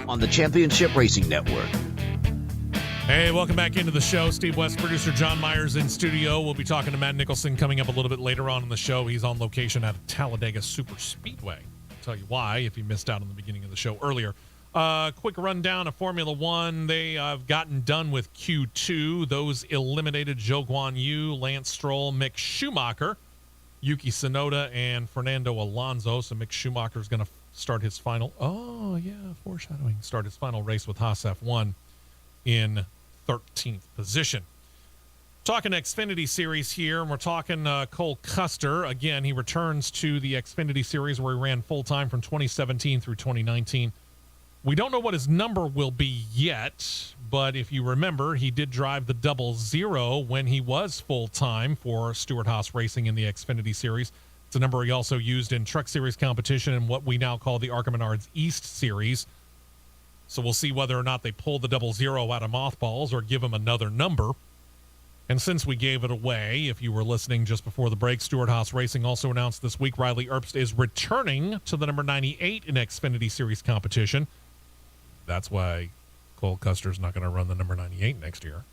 On the Championship Racing Network. Hey, welcome back into the show. Steve West, producer John Myers in studio. We'll be talking to Matt Nicholson coming up a little bit later on in the show. He's on location at Talladega Super Speedway. I'll tell you why if you missed out on the beginning of the show earlier. Quick rundown of Formula One. They have gotten done with Q2. Those eliminated Zhou Guanyu, Lance Stroll, Mick Schumacher, Yuki Tsunoda, and Fernando Alonso. So Mick Schumacher is going to start his final. Oh, yeah, foreshadowing. Start his final race with Haas F1 in 13th position. Talking Xfinity Series here, and we're talking Cole Custer. Again, he returns to the Xfinity Series where he ran full-time from 2017 through 2019. We don't know what his number will be yet, but if you remember, he did drive the 00 when he was full-time for Stewart-Haas Racing in the Xfinity Series. It's a number he also used in Truck Series competition and what we now call the ARCA Menards East Series. So we'll see whether or not they pull the 00 out of mothballs or give him another number. And since we gave it away, if you were listening just before the break, Stewart-Haas Racing also announced this week Riley Earpst is returning to the number 98 in Xfinity Series competition. That's why Cole Custer's not going to run the number 98 next year.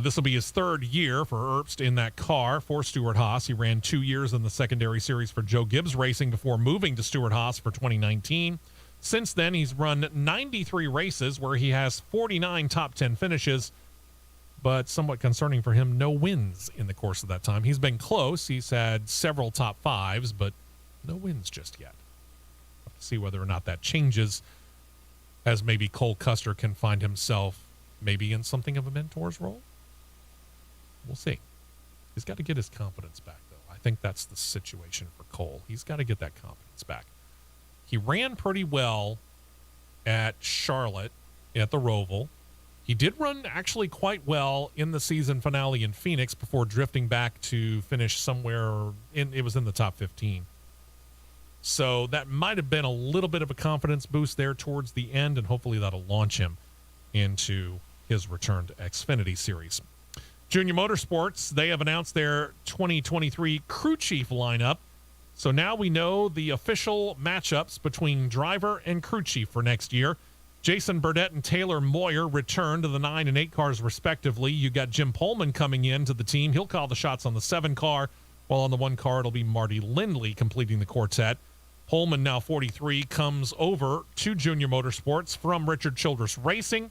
This will be his third year for Earpst in that car for Stewart-Haas. He ran 2 years in the secondary series for Joe Gibbs Racing before moving to Stewart-Haas for 2019. Since then, he's run 93 races where he has 49 top 10 finishes, but somewhat concerning for him, no wins in the course of that time. He's been close. He's had several top fives, but no wins just yet. We'll have to see whether or not that changes as maybe Cole Custer can find himself maybe in something of a mentor's role. We'll see. He's got to get his confidence back, though. I think that's the situation for Cole. He's got to get that confidence back. He ran pretty well at Charlotte at the Roval. He did run actually quite well in the season finale in Phoenix before drifting back to finish somewhere it was in the top 15. So that might have been a little bit of a confidence boost there towards the end, and hopefully that'll launch him into his return to Xfinity Series. Junior Motorsports, they have announced their 2023 crew chief lineup. So now we know the official matchups between driver and crew chief for next year. Jason Burdett and Taylor Moyer return to the 9 and 8 cars respectively. You got Jim Pullman coming into the team. He'll call the shots on the 7 car, while on the 1 car it'll be Marty Lindley completing the quartet. Pullman, now 43, comes over to Junior Motorsports from Richard Childress Racing.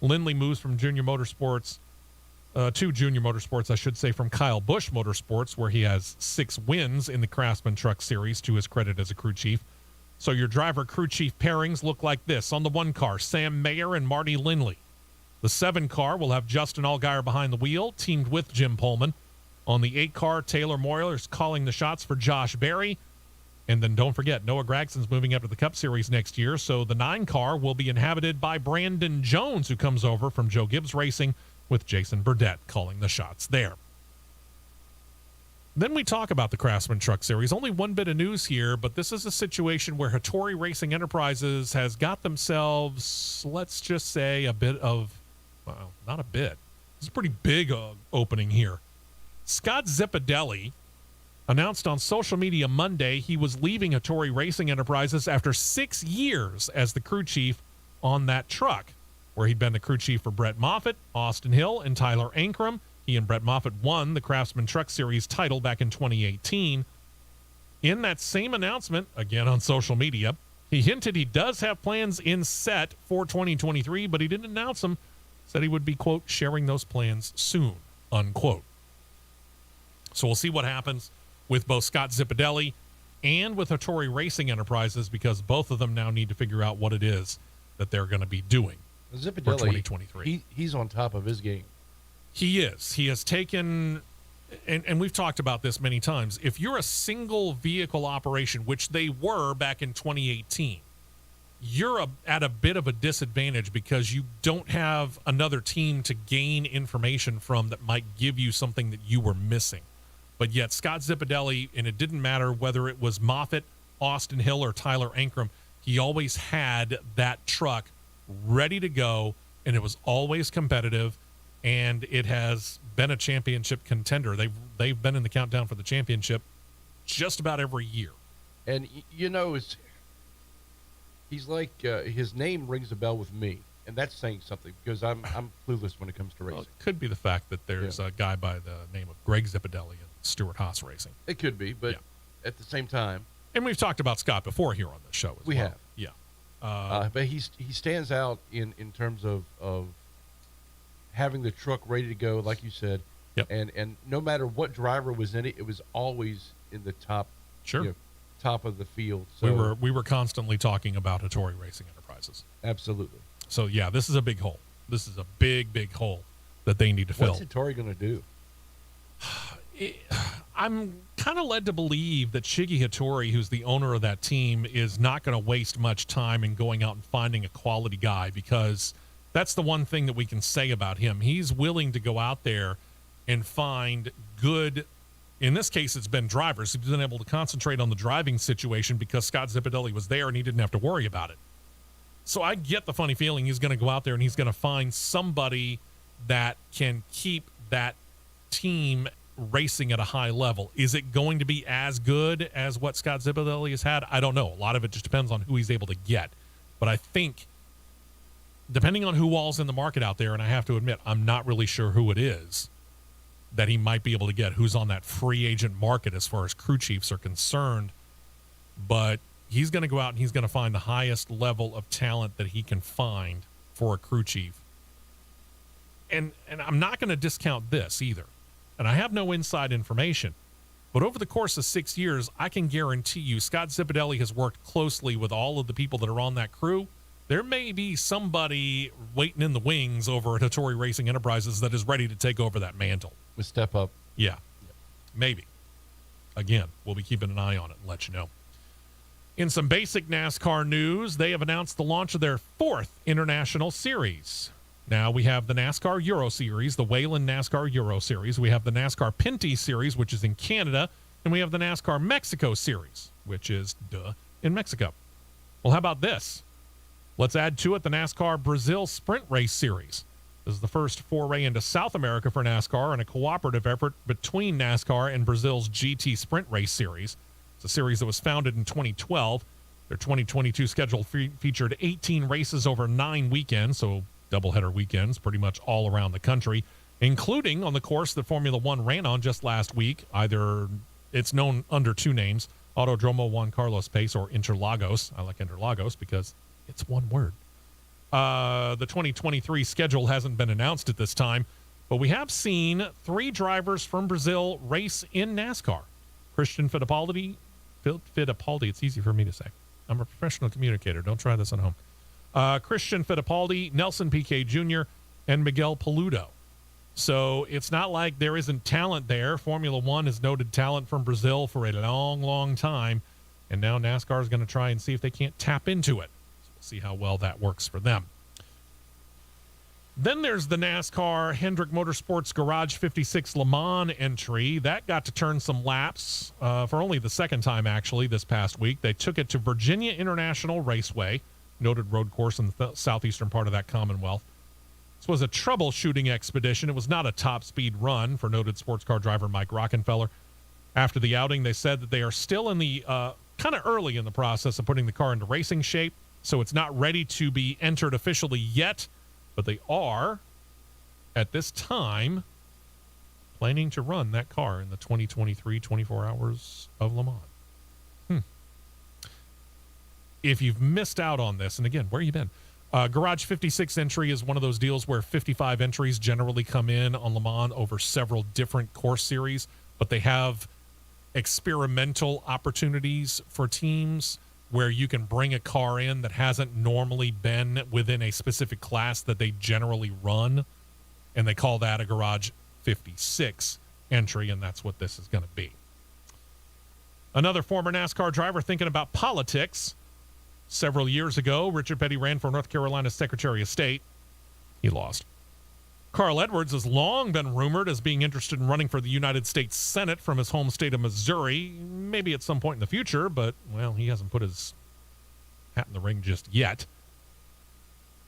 Lindley moves from Junior Motorsports to Junior Motorsports, I should say, from Kyle Busch Motorsports, where he has 6 wins in the Craftsman Truck Series to his credit as a crew chief. So your driver-crew chief pairings look like this. On the 1 car, Sam Mayer and Marty Lindley. The 7 car will have Justin Allgaier behind the wheel, teamed with Jim Pullman. On the 8 car, Taylor Moyer is calling the shots for Josh Berry. And then don't forget, Noah Gragson's moving up to the Cup Series next year, so the 9 car will be inhabited by Brandon Jones, who comes over from Joe Gibbs Racing, with Jason Burdett calling the shots there. Then we talk about the Craftsman Truck Series. Only one bit of news here, but this is a situation where Hattori Racing Enterprises has got themselves, let's just say, a bit of, well, not a bit. It's a pretty big opening here. Scott Zipadelli announced on social media Monday he was leaving Hattori Racing Enterprises after 6 years as the crew chief on that truck, where he'd been the crew chief for Brett Moffitt, Austin Hill, and Tyler Ankrum. He and Brett Moffitt won the Craftsman Truck Series title back in 2018. In that same announcement, again on social media, he hinted he does have plans in set for 2023, but he didn't announce them. Said he would be, quote, sharing those plans soon, unquote. So we'll see what happens with both Scott Zipadelli and with Hattori Racing Enterprises, because both of them now need to figure out what it is that they're going to be doing for 2023. He's on top of his game. He is. He has taken, and we've talked about this many times, if you're a single vehicle operation, which they were back in 2018, you're at a bit of a disadvantage because you don't have another team to gain information from that might give you something that you were missing. But yet Scott Zipadelli, and it didn't matter whether it was Moffitt, Austin Hill, or Tyler Ankrum, he always had that truck ready to go, and it was always competitive, and it has been a championship contender. They've been in the countdown for the championship just about every year. And, you know, he's like, his name rings a bell with me. and that's saying something because I'm clueless when it comes to racing. Well, it could be the fact that there's a guy by the name of Greg Zipadelli in Stewart Haas Racing. It could be, but at the same time, and we've talked about Scott before here on this show as we well. have, yeah. But he stands out in terms of having the truck ready to go, like you said. Yep. And no matter what driver was in it, it was always in the top. Sure. Top of the field. So we were constantly talking about Hattori Racing Enterprises. Absolutely. So yeah, this is a big hole. This is a big hole that they need to fill. What's Hattori going to do? I'm kind of led to believe that Shiggy Hattori, who's the owner of that team, is not going to waste much time in going out and finding a quality guy, because that's the one thing that we can say about him. He's willing to go out there and find good, in this case, it's been drivers. He's been able to concentrate on the driving situation because Scott Zipadelli was there and he didn't have to worry about it. So I get the funny feeling he's going to go out there and he's going to find somebody that can keep that team racing at a high level. Is it going to be as good as what Scott Zipadelli has had? I don't know. A lot of it just depends on who he's able to get. But I think, depending on who all's in the market out there, and I have to admit, I'm not really sure who it is that he might be able to get, who's on that free agent market as far as crew chiefs are concerned. But he's going to go out and he's going to find the highest level of talent that he can find for a crew chief. And I'm not going to discount this either. And I have no inside information. But over the course of 6 years, I can guarantee you Scott Zipadelli has worked closely with all of the people that are on that crew. There may be somebody waiting in the wings over at Hattori Racing Enterprises that is ready to take over that mantle. We step up. Yeah, maybe. Again, we'll be keeping an eye on it and let you know. In some basic NASCAR news, they have announced the launch of their 4th International Series. Now we have the NASCAR Euro Series, the Wayland NASCAR Euro Series. We have the NASCAR Pinty Series, which is in Canada. And we have the NASCAR Mexico Series, which is, in Mexico. Well, how about this? Let's add to it the NASCAR Brazil Sprint Race Series. This is the first foray into South America for NASCAR and a cooperative effort between NASCAR and Brazil's GT Sprint Race Series. It's a series that was founded in 2012. Their 2022 schedule featured 18 races over 9 weekends, so doubleheader weekends pretty much all around the country, including on the course that Formula One ran on just last week. Either it's known under 2 names, Autodromo Juan Carlos Pace or Interlagos. I like Interlagos because it's one word. The 2023 schedule hasn't been announced at this time, but we have seen 3 drivers from Brazil race in NASCAR. Christian Fittipaldi, it's easy for me to say. I'm a professional communicator. Don't try this at home. Christian Fittipaldi, Nelson Piquet Jr., and Miguel Paludo. So it's not like there isn't talent there. Formula One has noted talent from Brazil for a long time, and now NASCAR is going to try and see if they can't tap into it. So we'll see how well that works for them. Then there's the NASCAR Hendrick Motorsports Garage 56 Le Mans entry. That got to turn some laps for only the second time, actually, this past week. They took it to Virginia International Raceway, noted road course in the southeastern part of that Commonwealth. This was a troubleshooting expedition. It was not a top-speed run for noted sports car driver Mike Rockenfeller. After the outing, they said that they are still in the kind of early in the process of putting the car into racing shape, so it's not ready to be entered officially yet, but they are, at this time, planning to run that car in the 2023 24 Hours of Le Mans. If you've missed out on this, and again, where have you been? Garage 56 entry is one of those deals where 55 entries generally come in on Le Mans over several different course series, but they have experimental opportunities for teams where you can bring a car in that hasn't normally been within a specific class that they generally run, and they call that a Garage 56 entry, and that's what this is going to be. Another former NASCAR driver thinking about politics. Several years ago, Richard Petty ran for North Carolina's Secretary of State. He lost. Carl Edwards has long been rumored as being interested in running for the United States Senate from his home state of Missouri, maybe at some point in the future, but, well, he hasn't put his hat in the ring just yet.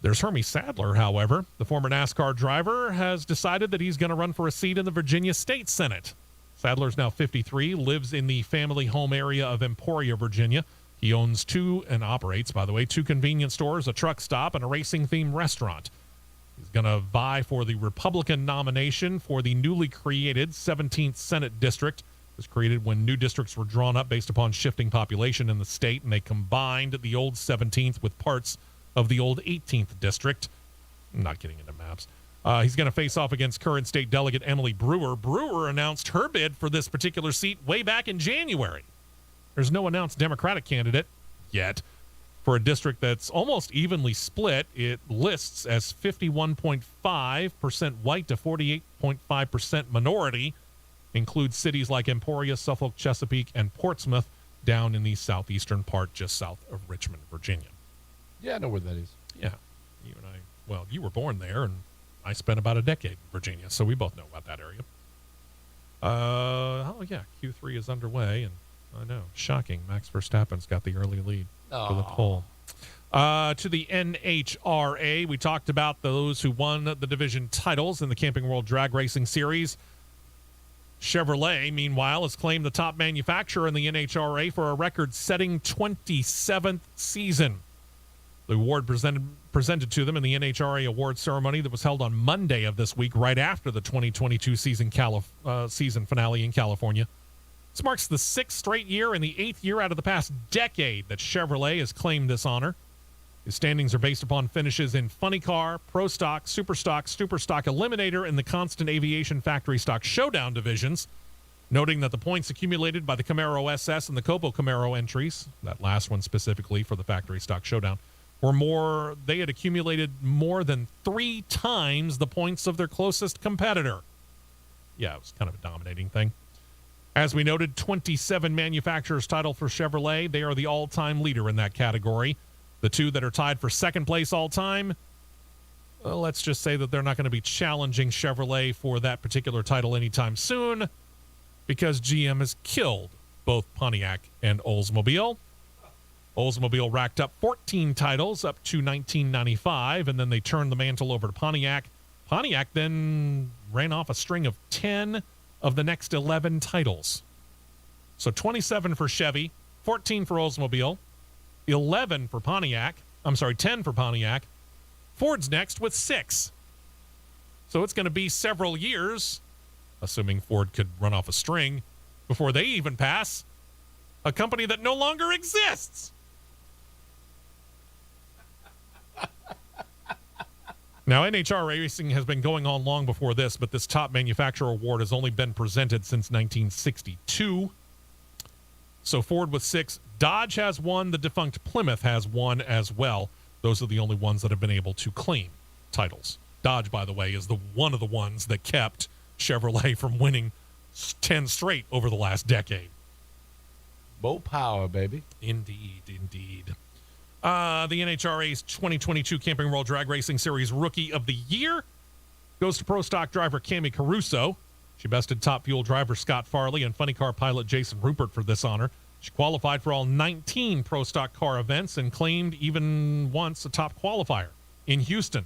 There's Hermie Sadler, however. The former NASCAR driver has decided that he's going to run for a seat in the Virginia State Senate. Sadler's now 53, lives in the family home area of Emporia, Virginia. He owns and operates, by the way, 2 convenience stores, a truck stop, and a racing-themed restaurant. He's going to vie for the Republican nomination for the newly created 17th Senate District. It was created when new districts were drawn up based upon shifting population in the state, and they combined the old 17th with parts of the old 18th District. I'm not getting into maps. He's going to face off against current state delegate Emily Brewer. Brewer announced her bid for this particular seat way back in January. There's no announced Democratic candidate yet. For a district that's almost evenly split, it lists as 51.5% white to 48.5% minority. Includes cities like Emporia, Suffolk, Chesapeake, and Portsmouth down in the southeastern part just south of Richmond, Virginia. Yeah, I know where that is. Yeah. You and I, well, you were born there, and I spent about a decade in Virginia, so we both know about that area. Q3 is underway, and I know, shocking. Max Verstappen's got the early lead for the pole. To the NHRA, we talked about those who won the division titles in the Camping World Drag Racing Series. Chevrolet, meanwhile, has claimed the top manufacturer in the NHRA for a record-setting 27th season. The award presented to them in the NHRA award ceremony that was held on Monday of this week, right after the 2022 season finale in California. This marks the 6th straight year and the 8th year out of the past decade that Chevrolet has claimed this honor. His standings are based upon finishes in Funny Car, Pro Stock, Super Stock, Eliminator, and the Constant Aviation Factory Stock Showdown divisions, noting that the points accumulated by the Camaro SS and the Copo Camaro entries, that last one specifically for the Factory Stock Showdown, they had accumulated more than 3 times the points of their closest competitor. Yeah, it was kind of a dominating thing. As we noted, 27 manufacturers title for Chevrolet. They are the all-time leader in that category. The 2 that are tied for second place all-time, well, let's just say that they're not going to be challenging Chevrolet for that particular title anytime soon because GM has killed both Pontiac and Oldsmobile. Oldsmobile racked up 14 titles up to 1995, and then they turned the mantle over to Pontiac. Pontiac then ran off a string of 10 of the next 11 titles. So 27 for Chevy, 14 for Oldsmobile, 10 for Pontiac. Ford's next with 6. So it's going to be several years, assuming Ford could run off a string, before they even pass a company that no longer exists. Now, NHRA racing has been going on long before this, but this top manufacturer award has only been presented since 1962. So Ford with 6. Dodge has 1. The defunct Plymouth has 1 as well. Those are the only ones that have been able to claim titles. Dodge, by the way, is one of the ones that kept Chevrolet from winning 10 straight over the last decade. Bow power, baby. Indeed, indeed. The NHRA's 2022 Camping World Drag Racing Series Rookie of the Year goes to Pro Stock driver Cami Caruso. She bested Top Fuel driver Scott Farley and Funny Car pilot Jason Rupert for this honor. She qualified for all 19 Pro Stock car events and claimed even once a top qualifier in Houston.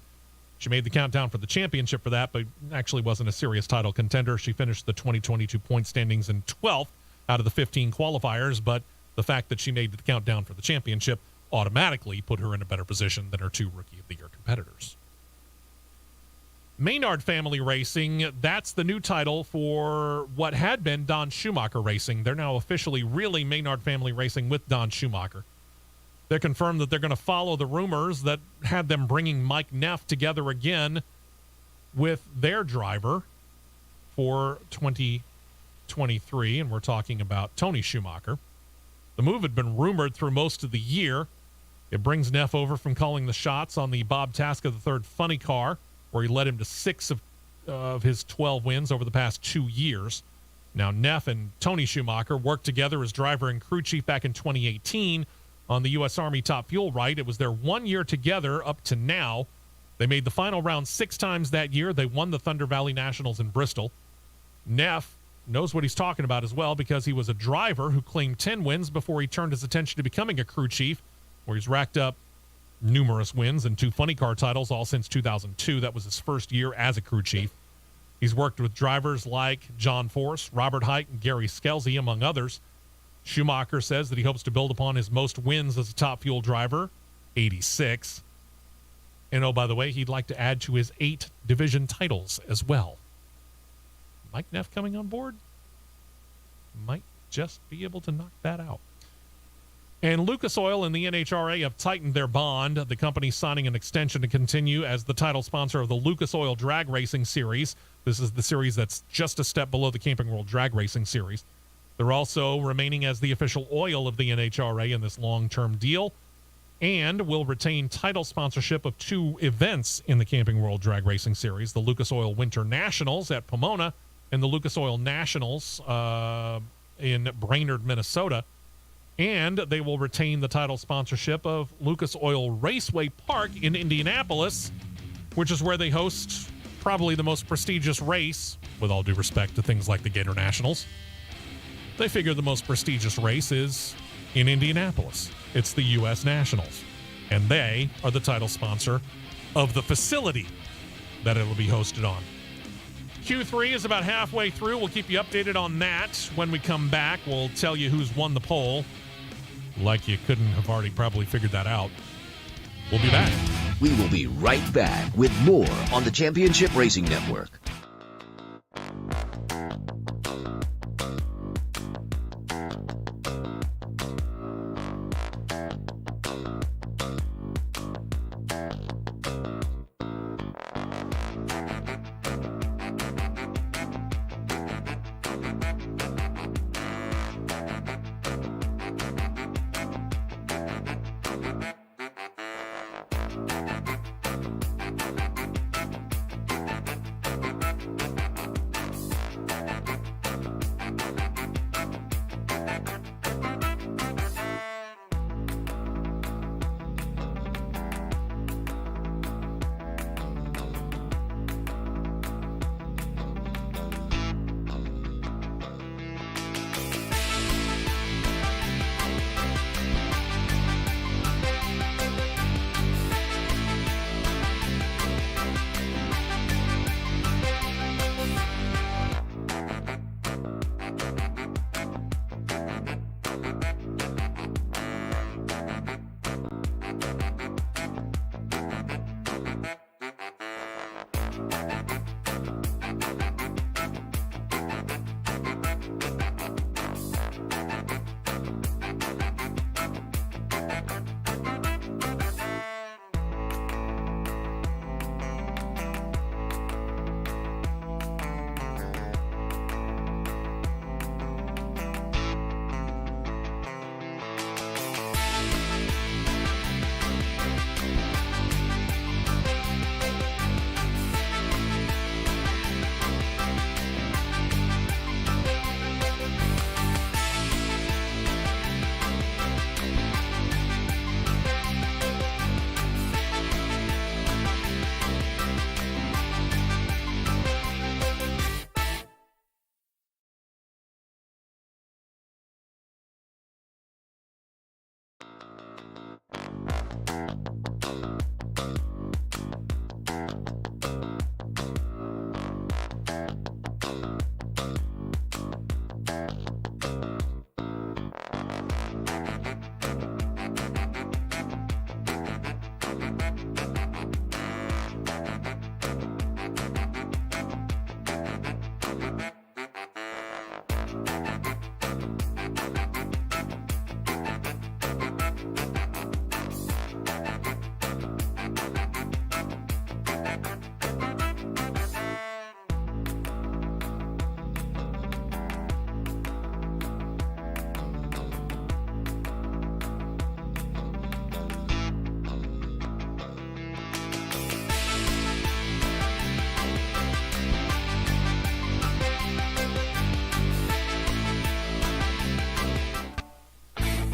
She made the countdown for the championship for that, but actually wasn't a serious title contender. She finished the 2022 point standings in 12th out of the 15 qualifiers, but the fact that she made the countdown for the championship automatically put her in a better position than her 2 Rookie of the Year competitors. Maynard Family Racing, that's the new title for what had been Don Schumacher Racing. They're now officially really Maynard Family Racing with Don Schumacher. They're confirmed that they're going to follow the rumors that had them bringing Mike Neff together again with their driver for 2023, and we're talking about Tony Schumacher. The move had been rumored through most of the year. It brings Neff over from calling the shots on the Bob Tasca III Funny Car, where he led him to 6 of his 12 wins over the past 2 years. Now, Neff and Tony Schumacher worked together as driver and crew chief back in 2018 on the U.S. Army Top Fuel Right. It was their 1 year together up to now. They made the final round 6 times that year. They won the Thunder Valley Nationals in Bristol. Neff knows what he's talking about as well because he was a driver who claimed 10 wins before he turned his attention to becoming a crew chief, where he's racked up numerous wins and 2 Funny Car titles all since 2002. That was his first year as a crew chief. He's worked with drivers like John Force, Robert Hite, and Gary Skelzy, among others. Schumacher says that he hopes to build upon his most wins as a Top Fuel driver, 86. And, oh, by the way, he'd like to add to his 8 division titles as well. Mike Neff coming on board might just be able to knock that out. And Lucas Oil and the NHRA have tightened their bond. The company signing an extension to continue as the title sponsor of the Lucas Oil Drag Racing Series. This is the series that's just a step below the Camping World Drag Racing Series. They're also remaining as the official oil of the NHRA in this long-term deal and will retain title sponsorship of 2 events in the Camping World Drag Racing Series, the Lucas Oil Winter Nationals at Pomona and the Lucas Oil Nationals in Brainerd, Minnesota. And they will retain the title sponsorship of Lucas Oil Raceway Park in Indianapolis, which is where they host probably the most prestigious race, with all due respect to things like the Gator Nationals. They figure the most prestigious race is in Indianapolis. It's the U.S. Nationals. And they are the title sponsor of the facility that it'll be hosted on. Q3 is about halfway through. We'll keep you updated on that. When we come back, we'll tell you who's won the poll. Like you couldn't have already probably figured that out. We'll be back. We will be right back with more on the Championship Racing Network.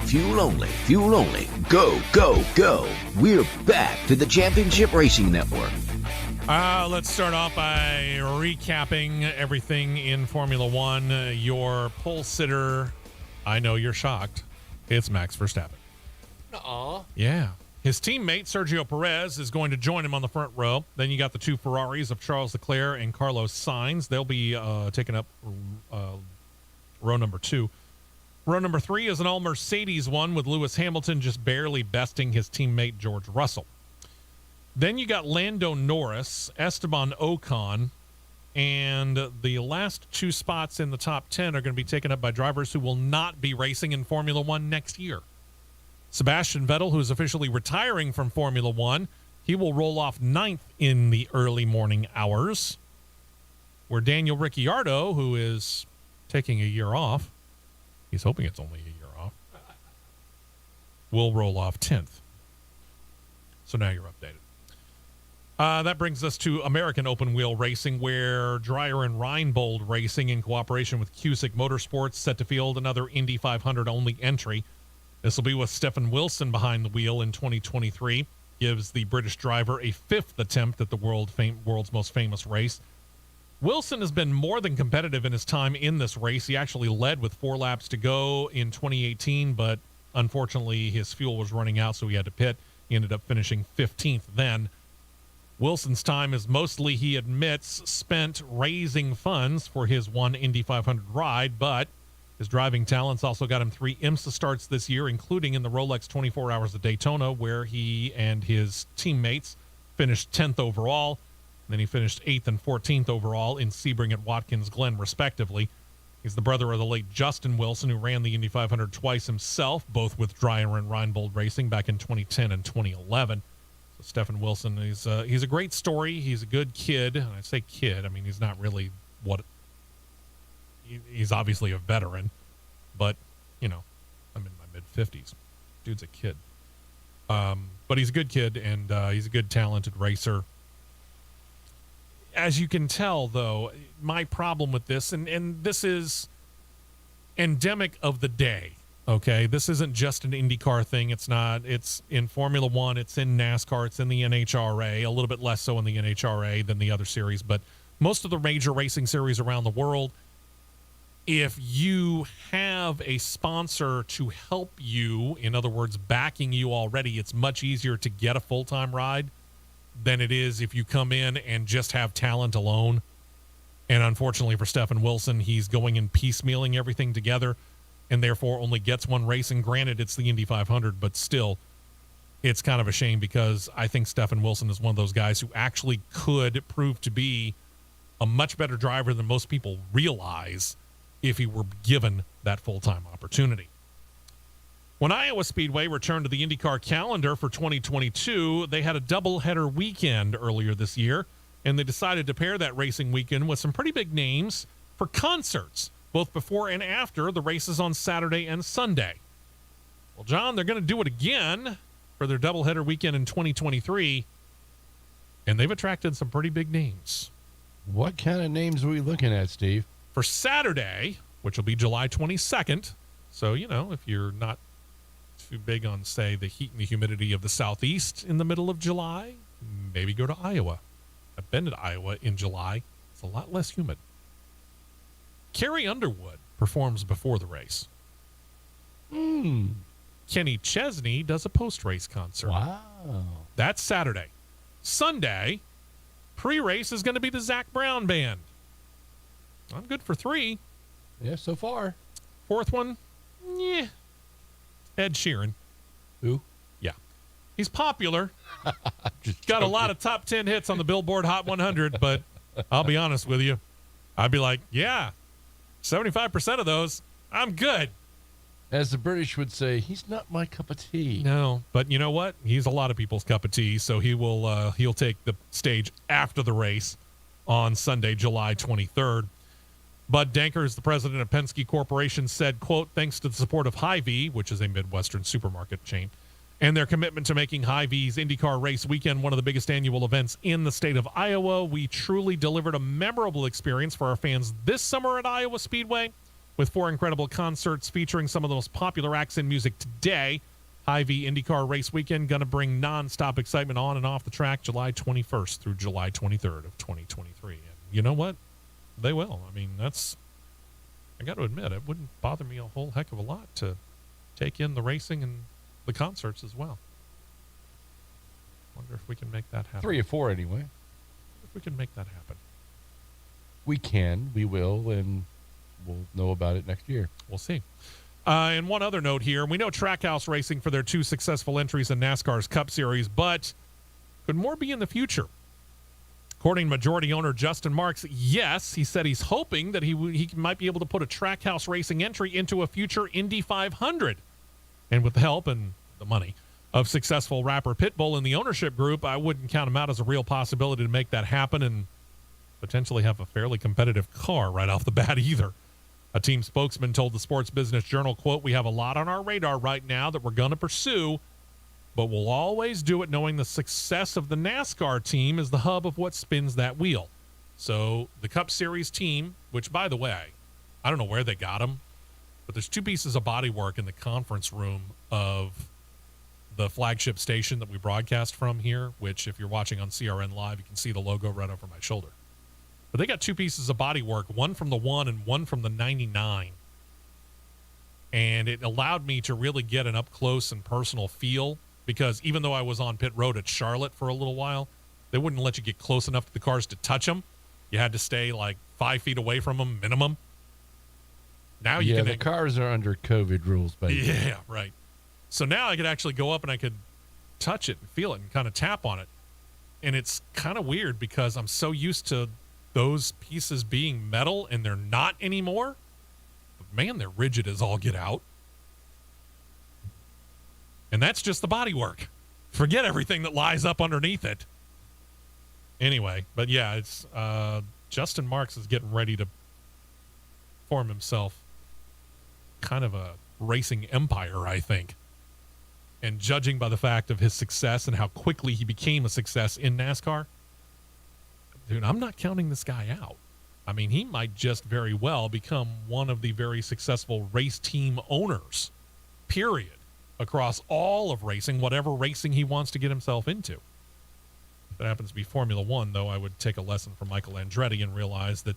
Fuel only, fuel only. Go, go, go. We're back to the Championship Racing Network. Let's start off by recapping everything in Formula One. Your pole sitter, I know you're shocked. It's Max Verstappen. Aw. Yeah. His teammate, Sergio Perez, is going to join him on the front row. Then you got the 2 Ferraris of Charles Leclerc and Carlos Sainz. They'll be taking up row number 2. Row number 3 is an all-Mercedes one with Lewis Hamilton just barely besting his teammate George Russell. Then you got Lando Norris, Esteban Ocon, and the last 2 spots in the top 10 are going to be taken up by drivers who will not be racing in Formula One next year. Sebastian Vettel, who is officially retiring from Formula One, he will roll off 9th in the early morning hours, where Daniel Ricciardo, who is taking a year off, he's hoping it's only a year off, will roll off 10th. So now you're updated. That brings us to American Open Wheel Racing, where Dreyer and Reinbold Racing, in cooperation with Cusick Motorsports, set to field another Indy 500 only entry. This will be with Stefan Wilson behind the wheel in 2023. Gives the British driver a 5th attempt at the world's most famous race. Wilson has been more than competitive in his time in this race. He actually led with 4 laps to go in 2018, but unfortunately his fuel was running out, so he had to pit. He ended up finishing 15th then. Wilson's time is mostly, he admits, spent raising funds for his one Indy 500 ride, but his driving talents also got him 3 IMSA starts this year, including in the Rolex 24 Hours of Daytona, where he and his teammates finished 10th overall. Then he finished 8th and 14th overall in Sebring at Watkins Glen, respectively. He's the brother of the late Justin Wilson, who ran the Indy 500 twice himself, both with Dreyer and Reinbold Racing back in 2010 and 2011. So Stefan Wilson, he's a great story. He's a good kid. And I say kid, I mean, he's not really what... He's obviously a veteran, but, you know, I'm in my mid-50s. Dude's a kid. But he's a good kid, and he's a good, talented racer. As you can tell, though, my problem with this, and this is endemic of the day, okay? This isn't just an IndyCar thing. It's not. It's in Formula One. It's in NASCAR. It's in the NHRA. A little bit less so in the NHRA than the other series, but most of the major racing series around the world, if you have a sponsor to help you, in other words, backing you already, it's much easier to get a full-time ride than it is if you come in and just have talent alone. And unfortunately for Stefan Wilson, he's going and piecemealing everything together and therefore only gets one race. And granted, it's the Indy 500, but still, it's kind of a shame because I think Stefan Wilson is one of those guys who actually could prove to be a much better driver than most people realize if he were given that full-time opportunity. When Iowa Speedway returned to the IndyCar calendar for 2022, they had a doubleheader weekend earlier this year, and they decided to pair that racing weekend with some pretty big names for concerts, both before and after the races on Saturday and Sunday. Well, John, they're going to do it again for their doubleheader weekend in 2023, and they've attracted some pretty big names. What kind of names are we looking at, Steve? For Saturday, which will be July 22nd, so, you know, if you're not too big on, say, the heat and the humidity of the Southeast in the middle of July, maybe go to Iowa. I've been to Iowa in July. It's a lot less humid. Carrie Underwood performs before the race. Kenny Chesney does a post-race concert. Wow. That's Saturday. Sunday, pre-race is going to be the Zac Brown Band. I'm good for 3. Yeah, so far. 4th one, yeah. Ed Sheeran. Who? Yeah. He's popular. Got a lot of top 10 hits on the Billboard Hot 100, but I'll be honest with you. I'd be like, yeah, 75% of those, I'm good. As the British would say, he's not my cup of tea. No, but you know what? He's a lot of people's cup of tea, so he'll take the stage after the race on Sunday, July 23rd. Bud Dankers, the president of Penske Corporation, said, quote, thanks to the support of Hy-Vee, which is a Midwestern supermarket chain, and their commitment to making Hy-Vee's IndyCar race weekend one of the biggest annual events in the state of Iowa, we truly delivered a memorable experience for our fans this summer at Iowa Speedway with 4 incredible concerts featuring some of the most popular acts in music today. Hy-Vee IndyCar race weekend going to bring nonstop excitement on and off the track July 21st through July 23rd of 2023. And you know what? They will. I mean, I got to admit, it wouldn't bother me a whole heck of a lot to take in the racing and the concerts as well. Wonder if we can make that happen. 3 or 4 anyway. Wonder if we can make that happen. We can, we will, and we'll know about it next year. We'll see. And one other note here. We know Trackhouse Racing for their 2 successful entries in NASCAR's Cup Series, but could more be in the future? According to majority owner Justin Marks, yes, he said he's hoping that he might be able to put a Trackhouse Racing entry into a future Indy 500. And with the help and the money of successful rapper Pitbull in the ownership group, I wouldn't count him out as a real possibility to make that happen and potentially have a fairly competitive car right off the bat either. A team spokesman told the Sports Business Journal, quote, "We have a lot on our radar right now that we're going to pursue, but we'll always do it knowing the success of the NASCAR team is the hub of what spins that wheel." So the Cup Series team, which, by the way, I don't know where they got them, but there's 2 pieces of bodywork in the conference room of the flagship station that we broadcast from here, which if you're watching on CRN Live, you can see the logo right over my shoulder. But they got 2 pieces of bodywork, one from the 1 and one from the 99. And it allowed me to really get an up-close and personal feel, because even though I was on pit road at Charlotte for a little while, they wouldn't let you get close enough to the cars to touch them. You had to stay like 5 feet away from them minimum. Now you can. The cars are under COVID rules, baby. Yeah, right. So now I could actually go up and I could touch it and feel it and kind of tap on it. And it's kind of weird because I'm so used to those pieces being metal and they're not anymore. But man, they're rigid as all get out. And that's just the bodywork. Forget everything that lies up underneath it. Anyway, but yeah, it's Justin Marks is getting ready to form himself kind of a racing empire, I think. And judging by the fact of his success and how quickly he became a success in NASCAR, dude, I'm not counting this guy out. I mean, he might just very well become one of the very successful race team owners, period, across all of racing, whatever racing he wants to get himself into. If it happens to be Formula One, though, I would take a lesson from Michael Andretti and realize that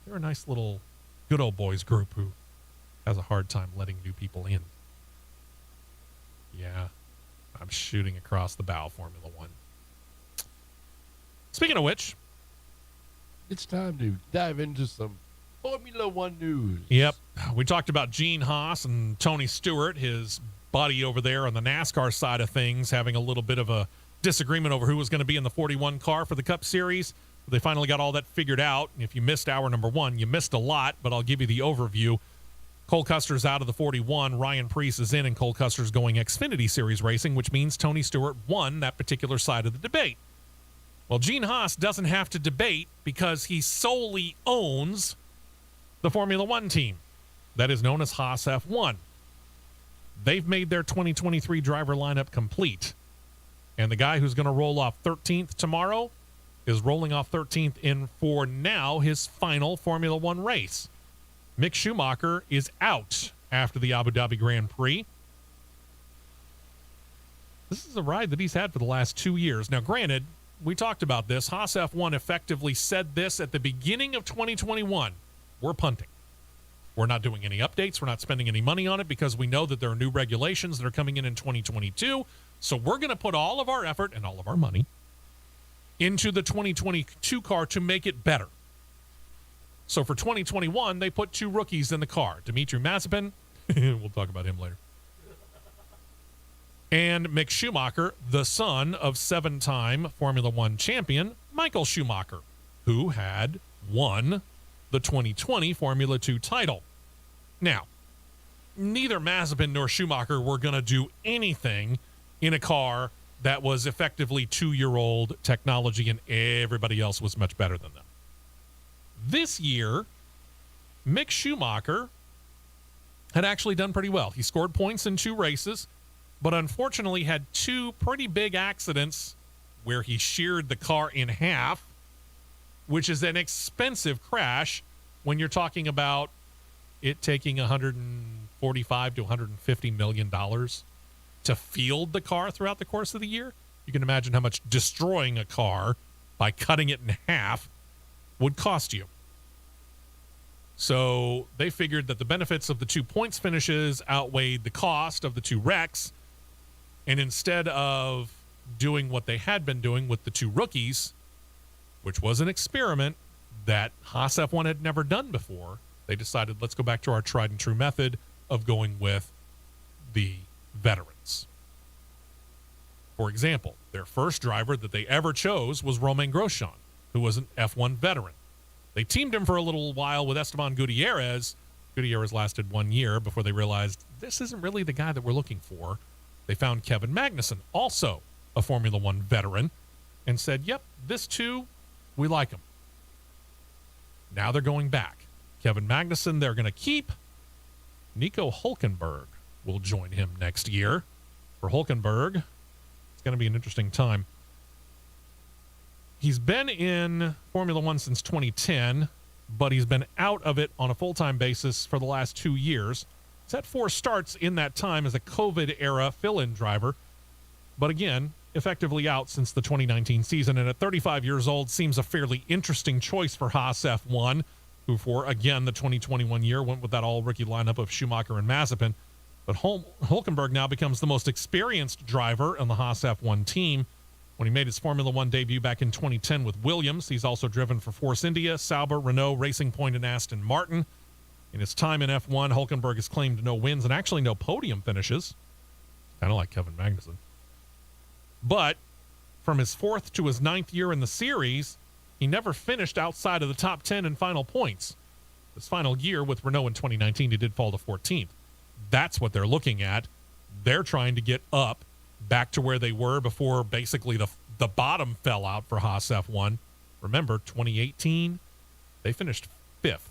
they're a nice little good old boys group who has a hard time letting new people in. Yeah, I'm shooting across the bow, Formula One. Speaking of which, it's time to dive into some Formula One news. Yep. We talked about Gene Haas and Tony Stewart, his buddy over there on the NASCAR side of things, having a little bit of a disagreement over who was going to be in the 41 car for the Cup Series. They finally got all that figured out. If you missed hour number 1, you missed a lot, but I'll give you the overview. Cole Custer's out of the 41. Ryan Preece is in, and Cole Custer's going Xfinity Series racing, which means Tony Stewart won that particular side of the debate. Well, Gene Haas doesn't have to debate because he solely owns the Formula One team that is known as Haas F1. They've made their 2023 driver lineup complete. And the guy who's going to roll off 13th tomorrow is rolling off 13th in, for now, his final Formula One race. Mick Schumacher is out after the Abu Dhabi Grand Prix. This is a ride that he's had for the last 2 years. Now, granted, we talked about this. Haas F1 effectively said this at the beginning of 2021. We're punting. We're not doing any updates. We're not spending any money on it because we know that there are new regulations that are coming in 2022. So we're going to put all of our effort and all of our money into the 2022 car to make it better. So for 2021, they put 2 rookies in the car. Dimitri Mazepin, we'll talk about him later, and Mick Schumacher, the son of 7-time Formula One champion Michael Schumacher, who had won the 2020 Formula 2 title. Now, neither Mazepin nor Schumacher were going to do anything in a car that was effectively 2-year-old technology, and everybody else was much better than them. This year, Mick Schumacher had actually done pretty well. He scored points in 2 races, but unfortunately had 2 pretty big accidents where he sheared the car in half, which is an expensive crash when you're talking about it taking $145 to $150 million to field the car throughout the course of the year. You can imagine how much destroying a car by cutting it in half would cost you. So they figured that the benefits of the 2 points finishes outweighed the cost of the 2 wrecks. And instead of doing what they had been doing with the 2 rookies, which was an experiment that Haas F1 had never done before, they decided, let's go back to our tried and true method. of going with the veterans. For example, their first driver that they ever chose was Romain Grosjean, who was an F1 veteran. They teamed him for a little while with Esteban Gutierrez. Gutierrez lasted 1 year before they realized this isn't really the guy that we're looking for. They found Kevin Magnussen, also a Formula One veteran, and said, yep, this too, we like him. Now they're going back. Kevin Magnussen, they're going to keep. Nico Hülkenberg will join him next year. For Hülkenberg, it's going to be an interesting time. He's been in Formula One since 2010, but he's been out of it on a full-time basis for the last 2 years. He's had 4 starts in that time as a COVID-era fill-in driver, but again, effectively out since the 2019 season, and at 35 years old, seems a fairly interesting choice for Haas F1, who for, again, the 2021 year went with that all-rookie lineup of Schumacher and Mazepin. But Hülkenberg now becomes the most experienced driver on the Haas F1 team. When he made his Formula One debut back in 2010 with Williams, he's also driven for Force India, Sauber, Renault, Racing Point, and Aston Martin. In his time in F1, Hülkenberg has claimed no wins and actually no podium finishes, kind of like Kevin Magnussen. But from his 4th to his 9th year in the series, he never finished outside of the top 10 in final points. His final year with Renault in 2019, he did fall to 14th. That's what they're looking at. They're trying to get up back to where they were before basically the bottom fell out for Haas F1. Remember, 2018, they finished 5th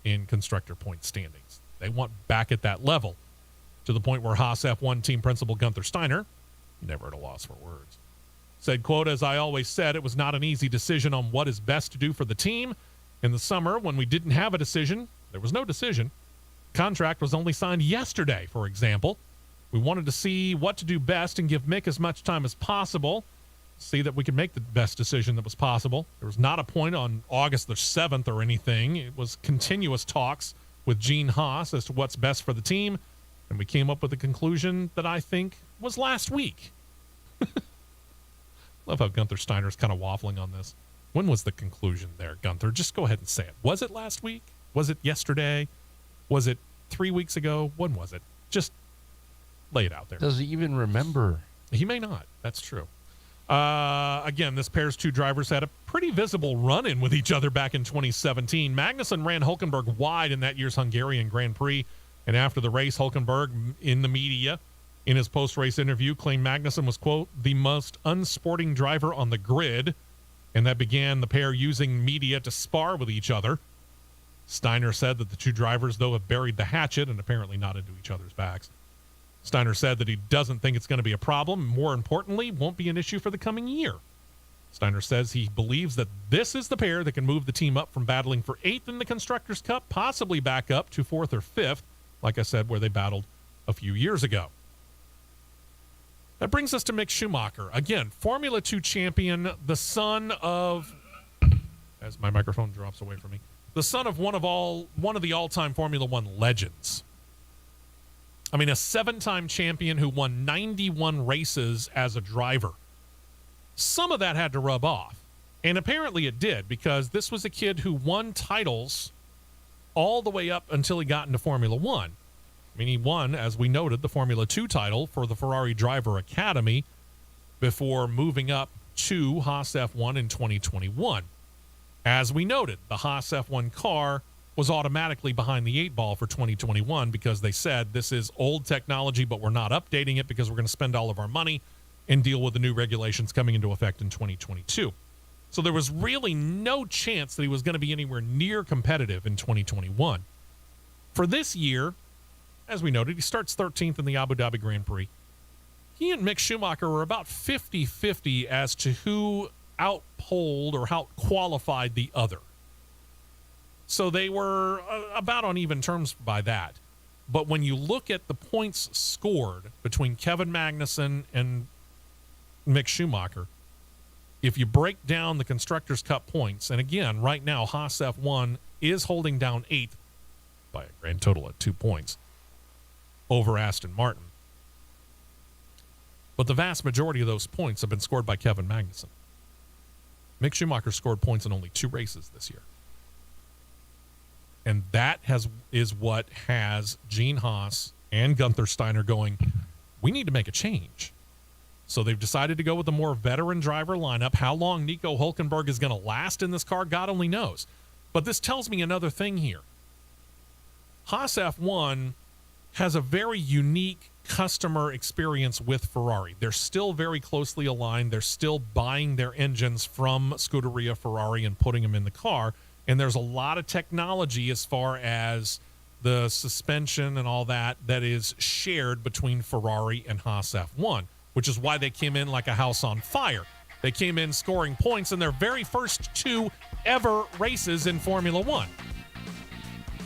in constructor point standings. They want back at that level, to the point where Haas F1 team principal Gunther Steiner, never at a loss for words, said, quote, as I always said, it was not an easy decision on what is best to do for the team. In the summer, when we didn't have a decision, there was no decision. Contract was only signed yesterday, for example. We wanted to see what to do best and give Mick as much time as possible, see that we could make the best decision that was possible. There was not a point on August the 7th or anything. It was continuous talks with Gene Haas as to what's best for the team, and we came up with a conclusion that I think was last week. Love how Gunther Steiner's kind of waffling on this. When was the conclusion there, Gunther? Just go ahead and say it. Was it last week? Was it yesterday? Was it 3 weeks ago? When was it? Just lay it out there. Does he even remember? He may not. That's true. Again, this pair's 2 drivers had a pretty visible run-in with each other back in 2017. Magnussen ran Hülkenberg wide in that year's Hungarian Grand Prix, and after the race, Hülkenberg, in the media, in his post-race interview, claimed Magnussen was, quote, the most unsporting driver on the grid, and that began the pair using media to spar with each other. Steiner said that the 2 drivers, though, have buried the hatchet and apparently not into each other's backs. Steiner said that he doesn't think it's going to be a problem. More importantly, won't be an issue for the coming year. Steiner says he believes that this is the pair that can move the team up from battling for 8th in the Constructors' Cup, possibly back up to 4th or 5th, like I said, where they battled a few years ago. That brings us to Mick Schumacher. Again, Formula 2 champion, the son of, as my microphone drops away from me, the son of one of the all-time Formula 1 legends. I mean, a 7-time champion who won 91 races as a driver. Some of that had to rub off, and apparently it did, because this was a kid who won titles all the way up until he got into Formula 1. I mean, he won, as we noted, the Formula 2 title for the Ferrari Driver Academy before moving up to Haas F1 in 2021. As we noted, the Haas F1 car was automatically behind the 8 ball for 2021 because they said this is old technology, but we're not updating it because we're going to spend all of our money and deal with the new regulations coming into effect in 2022. So there was really no chance that he was going to be anywhere near competitive in 2021. For this year, as we noted, he starts 13th in the Abu Dhabi Grand Prix. He and Mick Schumacher were about 50-50 as to who outpolled or out-qualified the other. So they were about on even terms by that. But when you look at the points scored between Kevin Magnussen and Mick Schumacher, if you break down the Constructors' Cup points, and again, right now, Haas F1 is holding down 8th by a grand total of 2 points over Aston Martin. But the vast majority of those points have been scored by Kevin Magnussen. Mick Schumacher scored points in only 2 races this year. And that is what has Gene Haas and Gunther Steiner going, we need to make a change. So they've decided to go with a more veteran driver lineup. How long Nico Hülkenberg is going to last in this car, God only knows. But this tells me another thing here. Haas F1 has a very unique customer experience with Ferrari. They're still very closely aligned. They're still buying their engines from Scuderia Ferrari and putting them in the car. And there's a lot of technology as far as the suspension and all that is shared between Ferrari and Haas F1, which is why they came in like a house on fire. They came in scoring points in their very first 2 ever races in Formula One.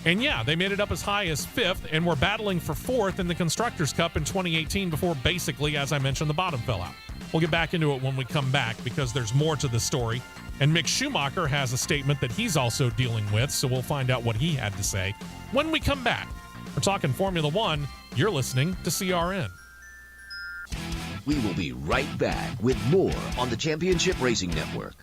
And yeah, they made it up as high as 5th and were battling for 4th in the Constructors' Cup in 2018 before basically, as I mentioned, the bottom fell out. We'll get back into it when we come back because there's more to the story. And Mick Schumacher has a statement that he's also dealing with, so we'll find out what he had to say when we come back. We're talking Formula One. You're listening to CRN. We will be right back with more on the Championship Racing Network.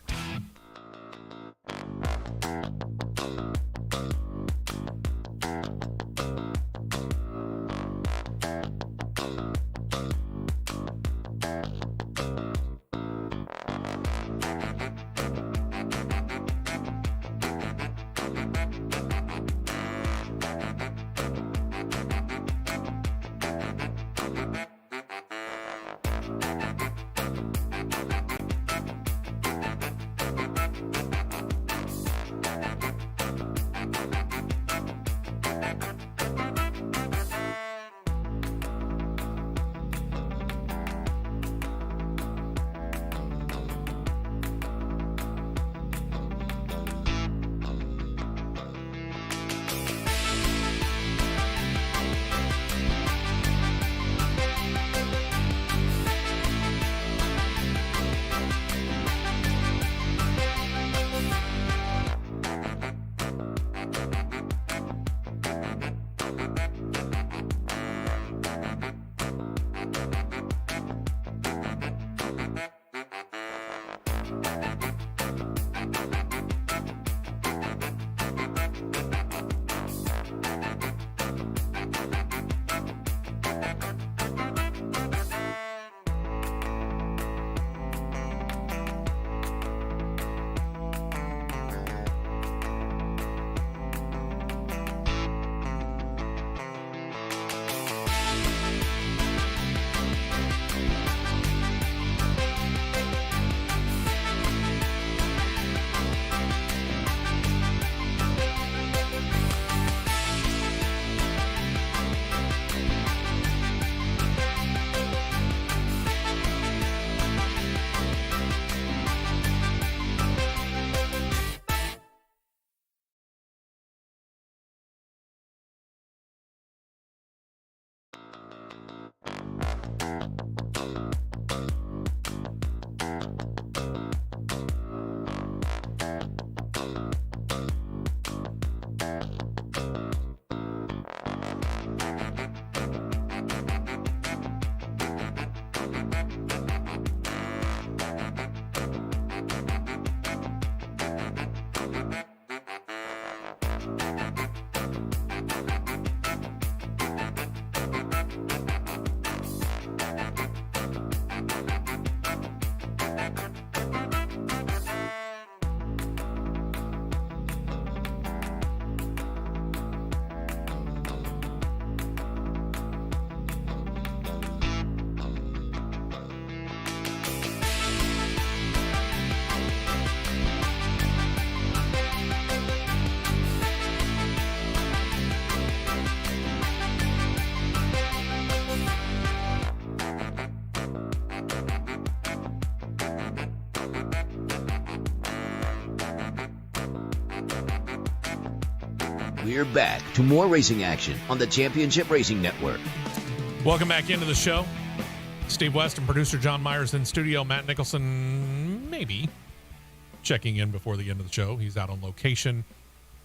We're back to more racing action on the Championship Racing Network. Welcome back into the show. Steve West and producer John Myers in studio. Matt Nicholson maybe checking in before the end of the show. He's out on location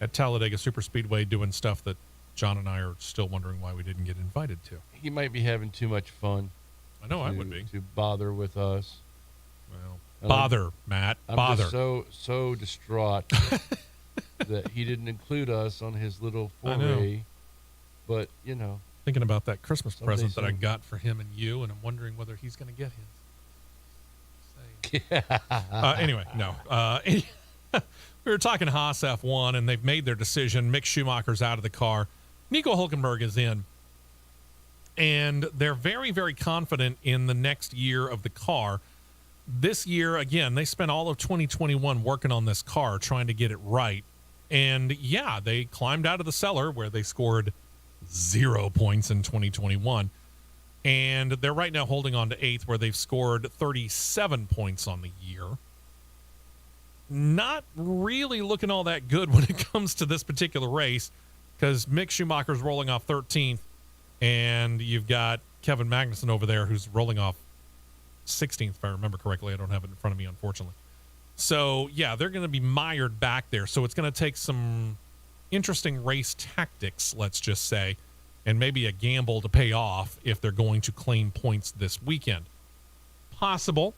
at Talladega Superspeedway doing stuff that John and I are still wondering why we didn't get invited to. He might be having too much fun. I know I would be. To bother with us. Well, bother, Matt. I'm bother. Just so distraught that he didn't include us on his little foray. But, Thinking about that Christmas present that I got for him and you, and I'm wondering whether he's going to get his. Anyway, no. We were talking Haas F1, and they've made their decision. Mick Schumacher's out of the car. Nico Hülkenberg is in. And they're very, very confident in the next year of the car. This year, again, they spent all of 2021 working on this car, trying to get it right. And, yeah, they climbed out of the cellar where they scored 0 points in 2021. And they're right now holding on to 8th, where they've scored 37 points on the year. Not really looking all that good when it comes to this particular race, because Mick Schumacher's rolling off 13th, and you've got Kevin Magnussen over there who's rolling off 16th, if I remember correctly. I don't have it in front of me, unfortunately. So, yeah, they're going to be mired back there. So it's going to take some interesting race tactics, let's just say, and maybe a gamble to pay off if they're going to claim points this weekend. Possible.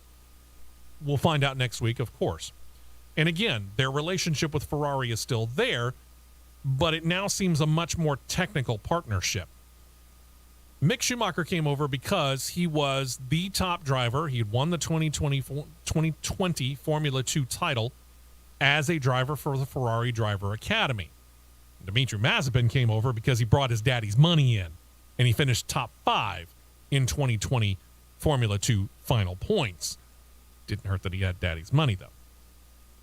We'll find out next week, of course. And again, their relationship with Ferrari is still there, but it now seems a much more technical partnership. Mick Schumacher came over because he was the top driver. He had won the 2020 Formula 2 title as a driver for the Ferrari Driver Academy. Dmitry Mazepin came over because he brought his daddy's money in, and he finished top 5 in 2020 Formula 2 final points. Didn't hurt that he had daddy's money, though.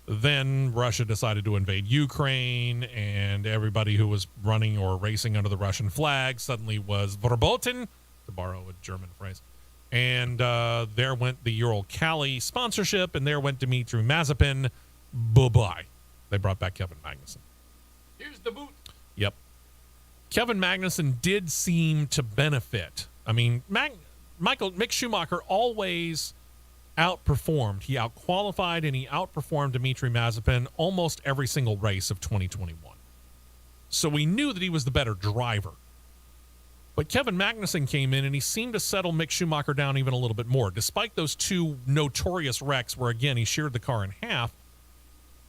Then Russia decided to invade Ukraine, and everybody who was running or racing under the Russian flag suddenly was verboten, to borrow a German phrase. And there went the Ural-Kali sponsorship, and there went Dmitry Mazepin. Bye-bye. They brought back Kevin Magnussen. Here's the boot. Yep. Kevin Magnussen did seem to benefit. I mean, Mick Schumacher always outperformed. He outqualified and he outperformed Dmitry Mazepin almost every single race of 2021. So we knew that he was the better driver. But Kevin Magnussen came in and he seemed to settle Mick Schumacher down even a little bit more. Despite those 2 notorious wrecks where, again, he sheared the car in half,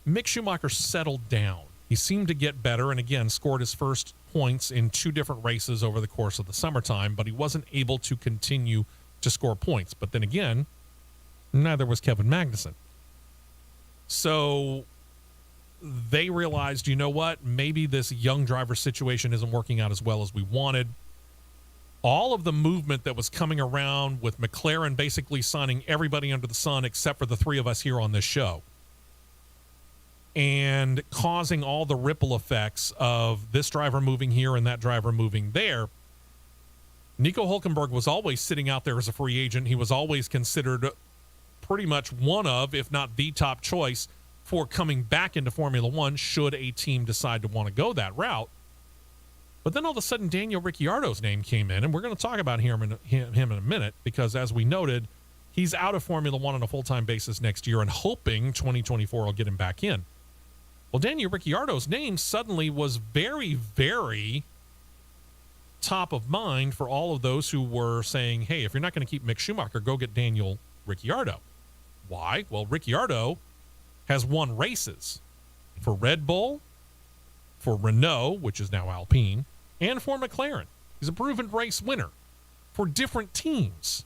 Mick Schumacher settled down. He seemed to get better and, again, scored his first points in 2 different races over the course of the summertime, but he wasn't able to continue to score points. But then again, neither was Kevin Magnussen. So they realized, you know what, maybe this young driver situation isn't working out as well as we wanted. All of the movement that was coming around with McLaren basically signing everybody under the sun except for the 3 of us here on this show, and causing all the ripple effects of this driver moving here and that driver moving there. Nico Hülkenberg was always sitting out there as a free agent. He was always considered pretty much one of, if not the top choice for coming back into Formula One should a team decide to want to go that route. But then all of a sudden, Daniel Ricciardo's name came in, and we're going to talk about him in a minute, because as we noted, he's out of Formula One on a full-time basis next year, and hoping 2024 will get him back in. Well, Daniel Ricciardo's name suddenly was very, very top of mind for all of those who were saying, hey, if you're not going to keep Mick Schumacher, go get Daniel Ricciardo. Why? Well, Ricciardo has won races for Red Bull, for Renault, which is now Alpine, and for McLaren. He's a proven race winner for different teams.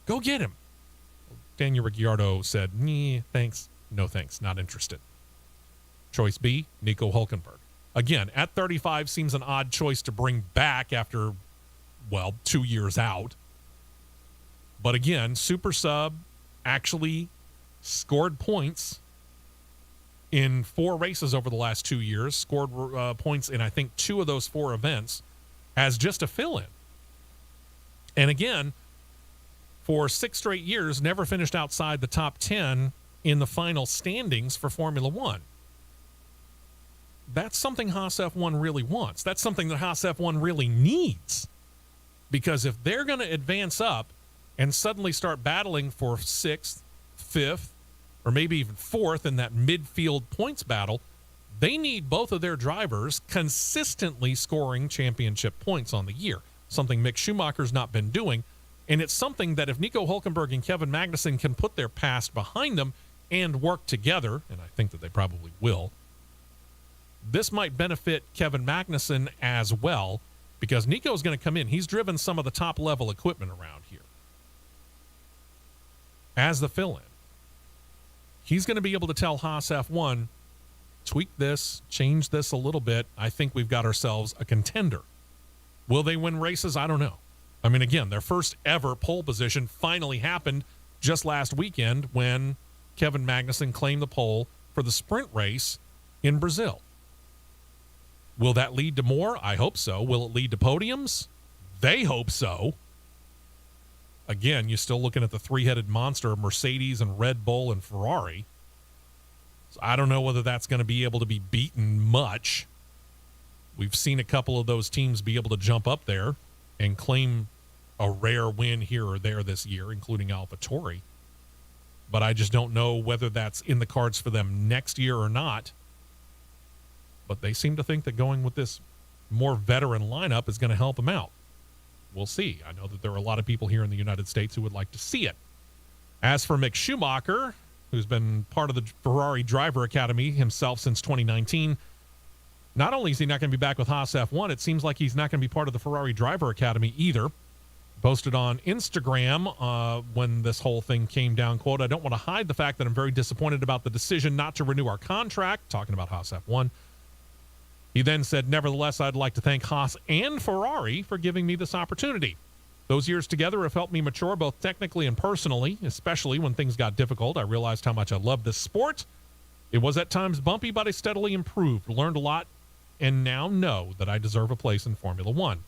Go get him. Daniel Ricciardo said, thanks, no thanks, not interested. Choice B, Nico Hülkenberg. Again, at 35 seems an odd choice to bring back after, 2 years out. But again, super sub actually scored points in 4 races over the last 2 years, scored points in, I think, 2 of those 4 events as just a fill-in. And again, for 6 straight years, never finished outside the top 10 in the final standings for Formula One. That's something Haas F1 really wants. That's something that Haas F1 really needs. Because if they're going to advance up and suddenly start battling for 6th, 5th, or maybe even 4th in that midfield points battle, they need both of their drivers consistently scoring championship points on the year, something Mick Schumacher's not been doing. And it's something that if Nico Hülkenberg and Kevin Magnussen can put their past behind them and work together, and I think that they probably will, this might benefit Kevin Magnussen as well, because Nico's going to come in. He's driven some of the top-level equipment around here as the fill-in. He's going to be able to tell Haas F1, tweak this, change this a little bit. I think we've got ourselves a contender. Will they win races? I don't know. I mean, again, their first ever pole position finally happened just last weekend when Kevin Magnussen claimed the pole for the sprint race in Brazil. Will that lead to more? I hope so. Will it lead to podiums? They hope so. Again, you're still looking at the three-headed monster of Mercedes and Red Bull and Ferrari. So I don't know whether that's going to be able to be beaten much. We've seen a couple of those teams be able to jump up there and claim a rare win here or there this year, including AlphaTauri. But I just don't know whether that's in the cards for them next year or not. But they seem to think that going with this more veteran lineup is going to help them out. We'll see. I know that there are a lot of people here in the United States who would like to see it. As for Mick Schumacher, who's been part of the Ferrari Driver Academy himself since 2019, not only is he not going to be back with Haas F1, it seems like he's not going to be part of the Ferrari Driver Academy either. Posted on Instagram when this whole thing came down, quote, "I don't want to hide the fact that I'm very disappointed about the decision not to renew our contract," talking about Haas F1. He then said, "Nevertheless, I'd like to thank Haas and Ferrari for giving me this opportunity. Those years together have helped me mature both technically and personally, especially when things got difficult. I realized how much I love this sport. It was at times bumpy, but I steadily improved, learned a lot, and now know that I deserve a place in Formula One.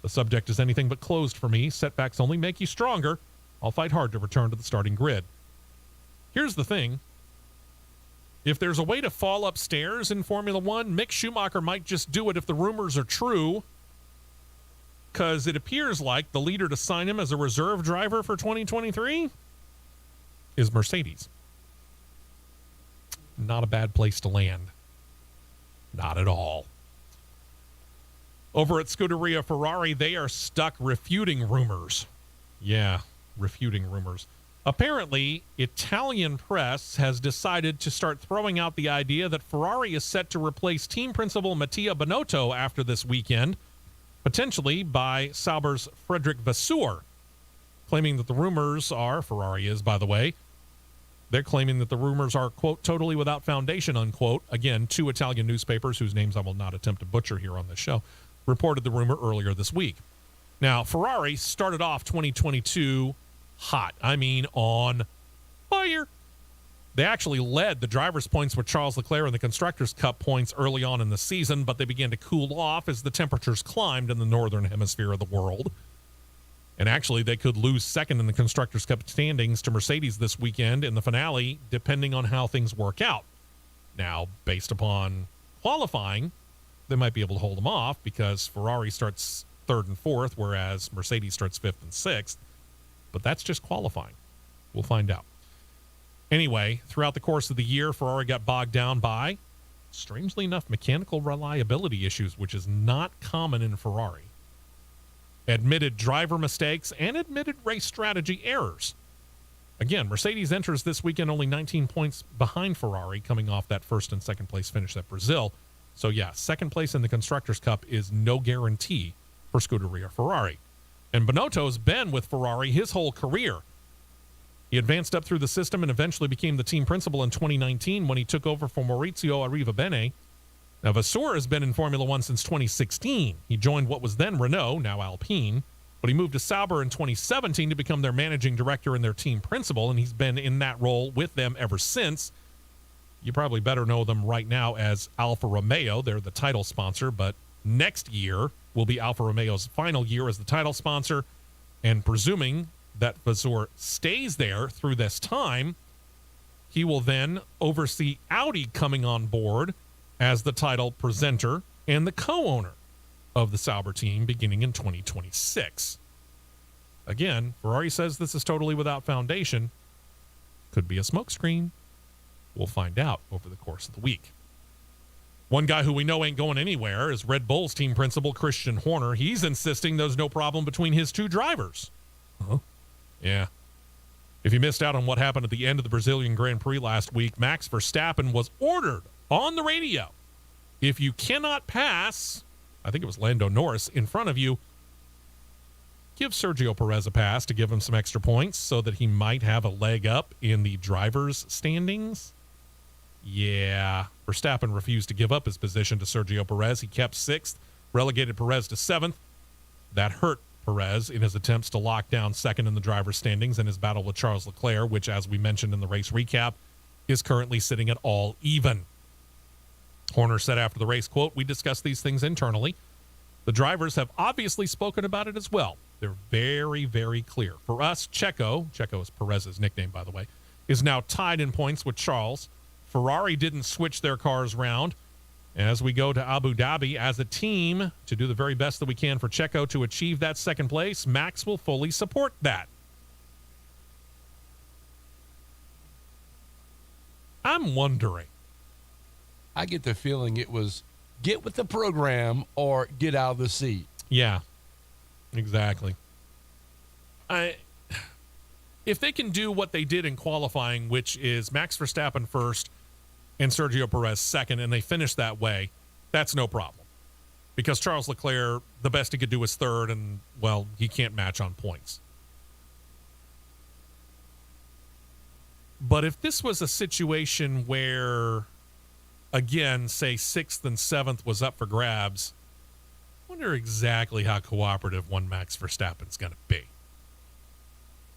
The subject is anything but closed for me. Setbacks only make you stronger. I'll fight hard to return to the starting grid." Here's the thing. If there's a way to fall upstairs in Formula One, Mick Schumacher might just do it if the rumors are true, because it appears like the leader to sign him as a reserve driver for 2023 is Mercedes. Not a bad place to land. Not at all. Over at Scuderia Ferrari, they are stuck refuting rumors. Yeah, refuting rumors. Apparently, Italian press has decided to start throwing out the idea that Ferrari is set to replace team principal Mattia Binotto after this weekend, potentially by Sauber's Frederick Vasseur, claiming that the rumors are, Ferrari is, by the way, they're claiming that the rumors are, quote, totally without foundation, unquote. Again, two Italian newspapers, whose names I will not attempt to butcher here on this show, reported the rumor earlier this week. Now, Ferrari started off 2022 hot. I mean, on fire. They actually led the drivers' points with Charles Leclerc in the Constructors' Cup points early on in the season, but they began to cool off as the temperatures climbed in the northern hemisphere of the world. And actually, they could lose second in the Constructors' Cup standings to Mercedes this weekend in the finale, depending on how things work out. Now, based upon qualifying, they might be able to hold them off because Ferrari starts third and fourth, whereas Mercedes starts fifth and sixth. But that's just qualifying. We'll find out. Anyway, throughout the course of the year, Ferrari got bogged down by, strangely enough, mechanical reliability issues, which is not common in Ferrari. Admitted driver mistakes and admitted race strategy errors. Again, Mercedes enters this weekend only 19 points behind Ferrari, coming off that first and second place finish at Brazil. So yeah, second place in the Constructors' Cup is no guarantee for Scuderia Ferrari. And Binotto's been with Ferrari his whole career. He advanced up through the system and eventually became the team principal in 2019 when he took over for Maurizio Arrivabene. Now, Vasseur has been in Formula One since 2016. He joined what was then Renault, now Alpine, but he moved to Sauber in 2017 to become their managing director and their team principal, and he's been in that role with them ever since. You probably better know them right now as Alfa Romeo. They're the title sponsor, but next year will be Alfa Romeo's final year as the title sponsor, and presuming that Vasseur stays there through this time, he will then oversee Audi coming on board as the title presenter and the co-owner of the Sauber team beginning in 2026. Again, Ferrari says this is totally without foundation. Could be a smokescreen. We'll find out over the course of the week. One guy who we know ain't going anywhere is Red Bull's team principal, Christian Horner. He's insisting there's no problem between his two drivers. Huh? Yeah. If you missed out on what happened at the end of the Brazilian Grand Prix last week, Max Verstappen was ordered on the radio If you cannot pass, I think it was Lando Norris in front of you, give Sergio Perez a pass to give him some extra points so that he might have a leg up in the driver's standings. Yeah, Verstappen refused to give up his position to Sergio Perez. He kept 6th, relegated Perez to 7th. That hurt Perez in his attempts to lock down 2nd in the driver's standings in his battle with Charles Leclerc, which, as we mentioned in the race recap, is currently sitting at all even. Horner said after the race, quote, "We discussed these things internally. The drivers have obviously spoken about it as well. They're very, very clear. For us, Checo is Perez's nickname, by the way, is now tied in points with Charles. Ferrari didn't switch their cars round. As we go to Abu Dhabi as a team to do the very best that we can for Checo to achieve that 2nd place, Max will fully support that." I'm wondering. I get the feeling it was get with the program or get out of the seat. Yeah, exactly. If they can do what they did in qualifying, which is Max Verstappen first and Sergio Perez second, and they finish that way, that's no problem. Because Charles Leclerc, the best he could do is 3rd, and, well, he can't match on points. But if this was a situation where, again, say 6th and 7th was up for grabs, I wonder exactly how cooperative one Max Verstappen's going to be.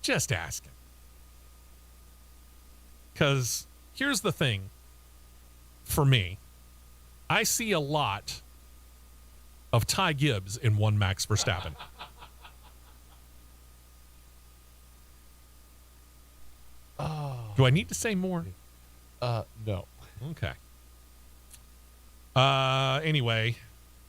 Just asking. Because here's the thing. For me, I see a lot of Ty Gibbs in one Max Verstappen. Do I need to say more? No. Okay. Anyway,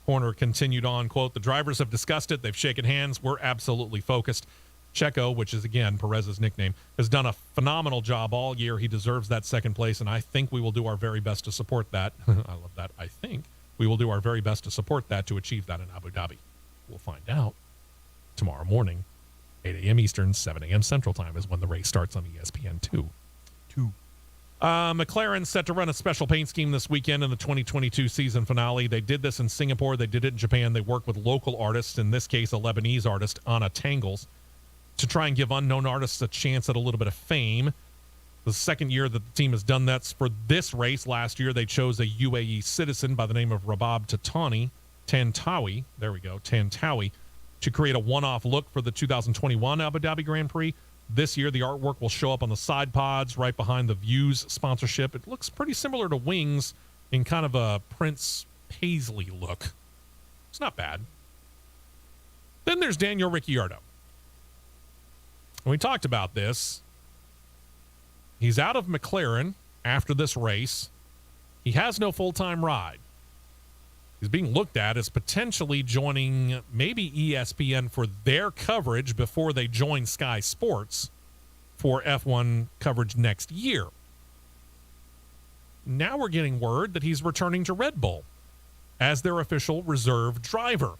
Horner continued on, quote, "The drivers have discussed it. They've shaken hands. We're absolutely focused. Checo, which is, again, Perez's nickname, has done a phenomenal job all year. He deserves that 2nd place, and I think we will do our very best to support that." I love that. I think we will do our very best to support that to achieve that in Abu Dhabi. We'll find out tomorrow morning, 8 a.m. Eastern, 7 a.m. Central Time is when the race starts on ESPN2. McLaren set to run a special paint scheme this weekend in the 2022 season finale. They did this in Singapore. They did it in Japan. They worked with local artists, in this case, a Lebanese artist, Anna Tangles, to try and give unknown artists a chance at a little bit of fame. The 2nd year that the team has done that for this race. Last year, they chose a UAE citizen by the name of Rabab Tantawi, to create a one-off look for the 2021 Abu Dhabi Grand Prix. This year, the artwork will show up on the side pods right behind the Views sponsorship. It looks pretty similar to Wings in kind of a Prince Paisley look. It's not bad. Then there's Daniel Ricciardo. We talked about this. He's out of McLaren after this race. He has no full-time ride. He's being looked at as potentially joining maybe ESPN for their coverage before they join Sky Sports for F1 coverage next year. Now we're getting word that he's returning to Red Bull as their official reserve driver.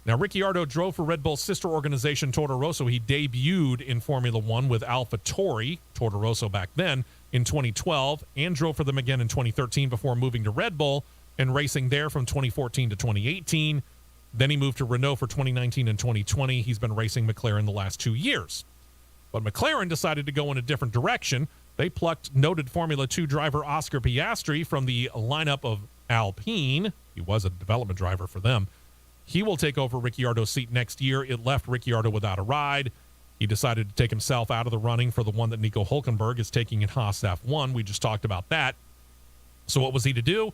Now, Ricciardo drove for Red Bull's sister organization, Toro Rosso. He debuted in Formula One with AlphaTauri, Toro Rosso back then, in 2012, and drove for them again in 2013 before moving to Red Bull and racing there from 2014 to 2018. Then he moved to Renault for 2019 and 2020. He's been racing McLaren the last 2 years. But McLaren decided to go in a different direction. They plucked noted Formula 2 driver Oscar Piastri from the lineup of Alpine. He was a development driver for them. He will take over Ricciardo's seat next year. It left Ricciardo without a ride. He decided to take himself out of the running for the one that Nico Hülkenberg is taking in Haas F1. We just talked about that. So what was he to do?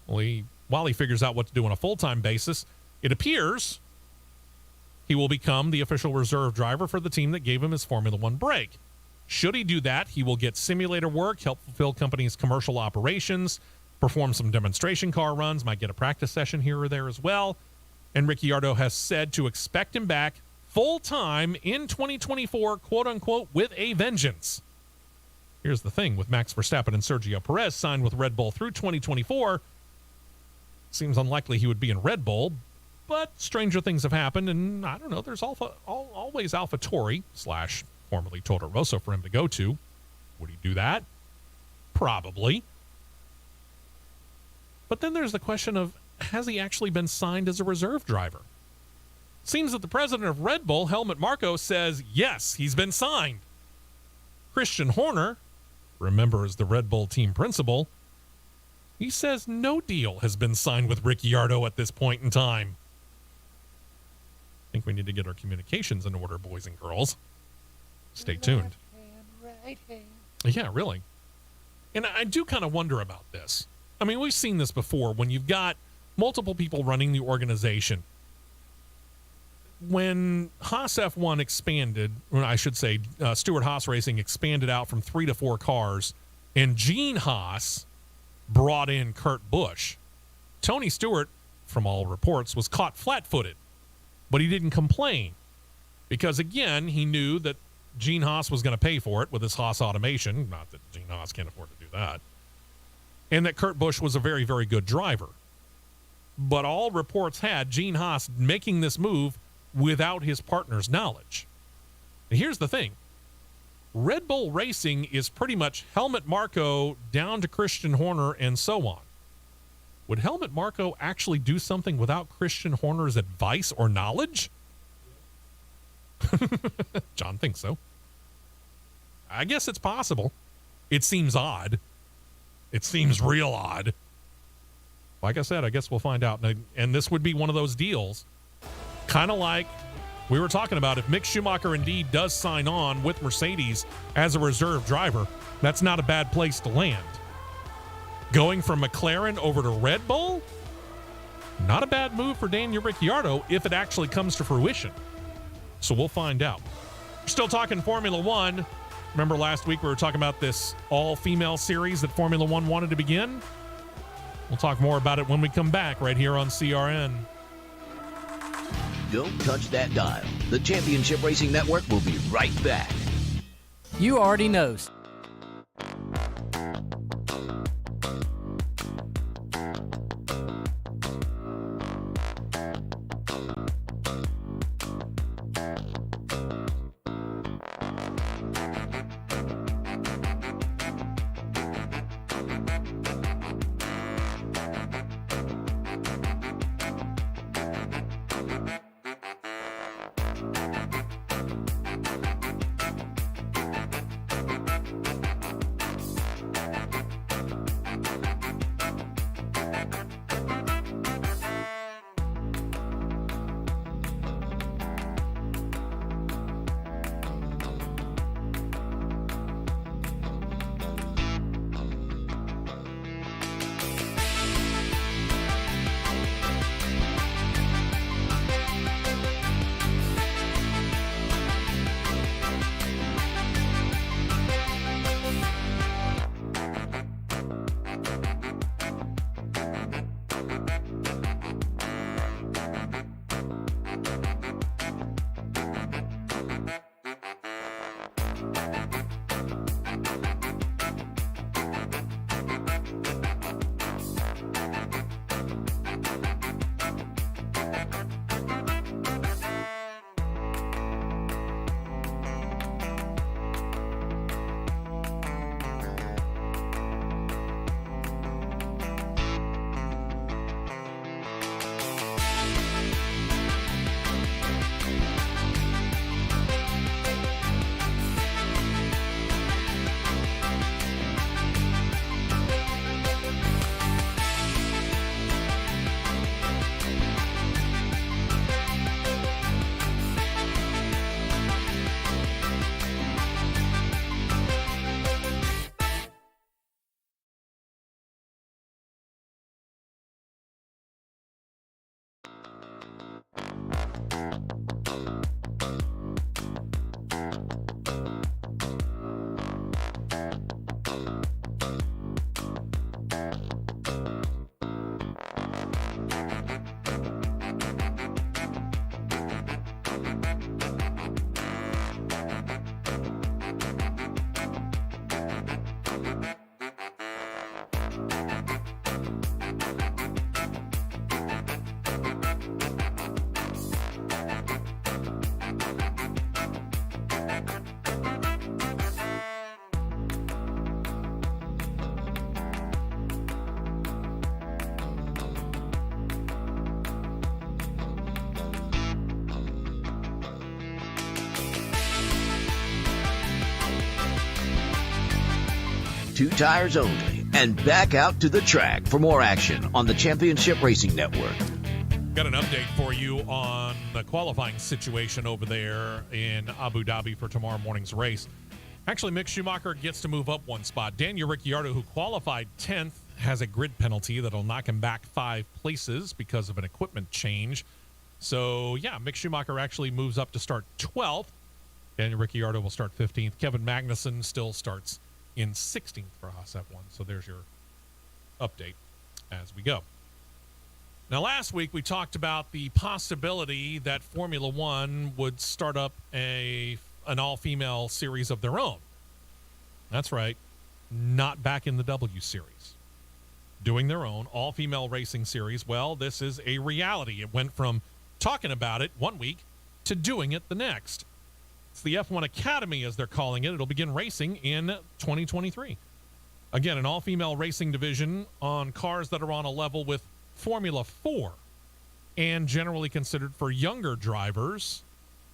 Well, while he figures out what to do on a full-time basis, it appears he will become the official reserve driver for the team that gave him his Formula One break. Should he do that, he will get simulator work, help fulfill companies' commercial operations, perform some demonstration car runs, might get a practice session here or there as well. And Ricciardo has said to expect him back full-time in 2024, quote-unquote, with a vengeance. Here's the thing. With Max Verstappen and Sergio Perez signed with Red Bull through 2024, seems unlikely he would be in Red Bull, but stranger things have happened, and I don't know, there's always AlphaTauri / formerly Toro Rosso for him to go to. Would he do that? Probably. But then there's the question of, has he actually been signed as a reserve driver? Seems that the president of Red Bull, Helmut Marko, says yes, he's been signed. Christian Horner, remember as the Red Bull team principal, he says no deal has been signed with Ricciardo at this point in time. I think we need to get our communications in order, boys and girls. Stay tuned. Right hand. Yeah, really. And I do kind of wonder about this. I mean, we've seen this before when you've got multiple people running the organization. When Haas F1 expanded, or I should say Stewart Haas Racing expanded out from 3 to 4 cars, and Gene Haas brought in Kurt Busch, Tony Stewart, from all reports, was caught flat-footed. But he didn't complain because, again, he knew that Gene Haas was going to pay for it with his Haas automation. Not that Gene Haas can't afford to do that. And that Kurt Busch was a very, very good driver. But all reports had Gene Haas making this move without his partner's knowledge. And here's the thing. Red Bull Racing is pretty much Helmut Marko down to Christian Horner and so on. Would Helmut Marko actually do something without Christian Horner's advice or knowledge? John thinks so. I guess it's possible. It seems odd. It seems real odd. Like I said, I guess we'll find out. And this would be one of those deals, kind of like we were talking about. If Mick Schumacher indeed does sign on with Mercedes as a reserve driver, that's not a bad place to land. Going from McLaren over to Red Bull, not a bad move for Daniel Ricciardo if it actually comes to fruition. So we'll find out. We're still talking Formula One. Remember last week we were talking about this all-female series that Formula One wanted to begin? We'll talk more about it when we come back right here on CRN. Don't touch that dial. The Championship Racing Network will be right back. You already know. 2 tires only, and back out to the track for more action on the Championship Racing Network. Got an update for you on the qualifying situation over there in Abu Dhabi for tomorrow morning's race. Actually, Mick Schumacher gets to move up one spot. Daniel Ricciardo, who qualified 10th, has a grid penalty that'll knock him back 5 places because of an equipment change. So, yeah, Mick Schumacher actually moves up to start 12th. Daniel Ricciardo will start 15th. Kevin Magnussen still starts in 16th for Haas F1. So there's your update as we go. Now, last week we talked about the possibility that Formula One would start up an all-female series of their own. That's right, not back in the W Series. Doing their own all-female racing series. Well, this is a reality. It went from talking about it one week to doing it the next. It's the F1 Academy, as they're calling it. It'll begin racing in 2023. Again, an all-female racing division on cars that are on a level with Formula 4 and generally considered for younger drivers.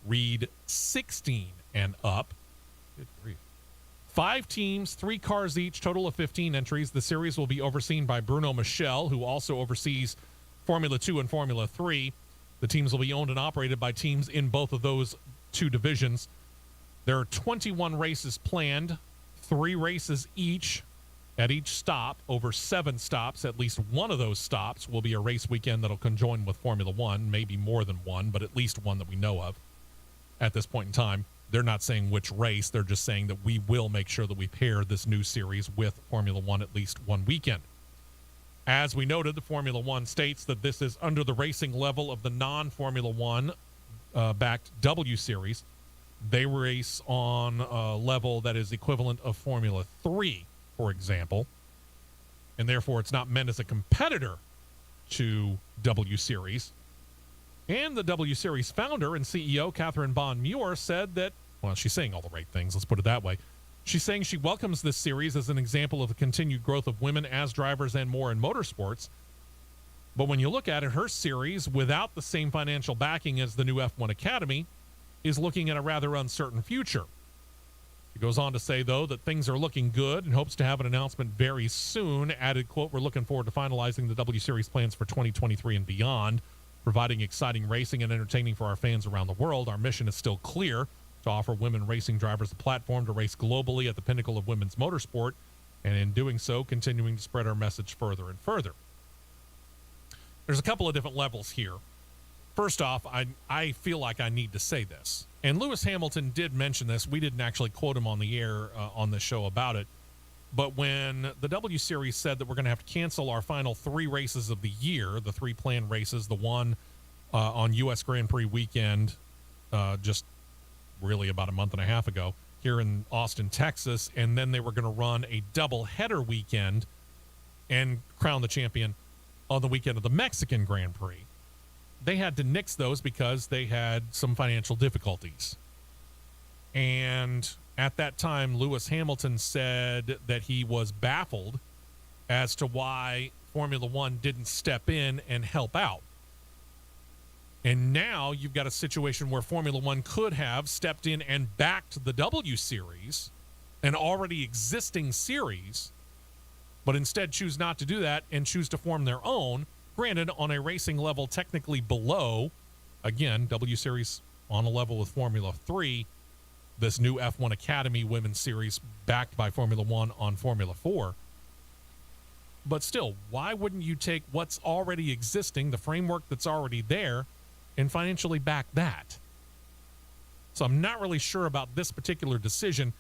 Read 16 and up. Good grief. 5 teams, 3 cars each, total of 15 entries. The series will be overseen by Bruno Michel, who also oversees Formula 2 and Formula 3. The teams will be owned and operated by teams in both of those 2 divisions. There are 21 races planned, 3 races each. At each stop, over 7 stops, at least one of those stops will be a race weekend that'll conjoin with Formula One, maybe more than one, but at least one that we know of at this point in time. They're not saying which race. They're just saying that we will make sure that we pair this new series with Formula One at least one weekend. As we noted, the Formula One states that this is under the racing level of the non-Formula One backed W Series. They race on a level that is equivalent of Formula 3. For example, and therefore it's not meant as a competitor to W Series. And the W Series founder and CEO, Catherine Bond-Muir, said that, well, she's saying all the right things, let's put it that way. She's saying she welcomes this series as an example of the continued growth of women as drivers and more in motorsports. But when you look at it, her series, without the same financial backing as the new F1 Academy, is looking at a rather uncertain future. He goes on to say, though, that things are looking good and hopes to have an announcement very soon. Added, quote, "We're looking forward to finalizing the W Series plans for 2023 and beyond, providing exciting racing and entertaining for our fans around the world. Our mission is still clear, to offer women racing drivers a platform to race globally at the pinnacle of women's motorsport, and in doing so, continuing to spread our message further and further." There's a couple of different levels here. First off, I feel like I need to say this. And Lewis Hamilton did mention this. We didn't actually quote him on the air on the show about it. But when the W Series said that we're going to have to cancel our final 3 races of the year, the 3 planned races, the one on U.S. Grand Prix weekend just really about a month and a half ago here in Austin, Texas, and then they were going to run a double-header weekend and crown the champion on the weekend of the Mexican Grand Prix. They had to nix those because they had some financial difficulties. And at that time, Lewis Hamilton said that he was baffled as to why Formula One didn't step in and help out. And now you've got a situation where Formula One could have stepped in and backed the W Series, an already existing series, but instead choose not to do that and choose to form their own. Granted, on a racing level technically below, again, W Series on a level with Formula 3, this new F1 Academy Women's Series backed by Formula 1 on Formula 4. But still, why wouldn't you take what's already existing, the framework that's already there, and financially back that? So I'm not really sure about this particular decision,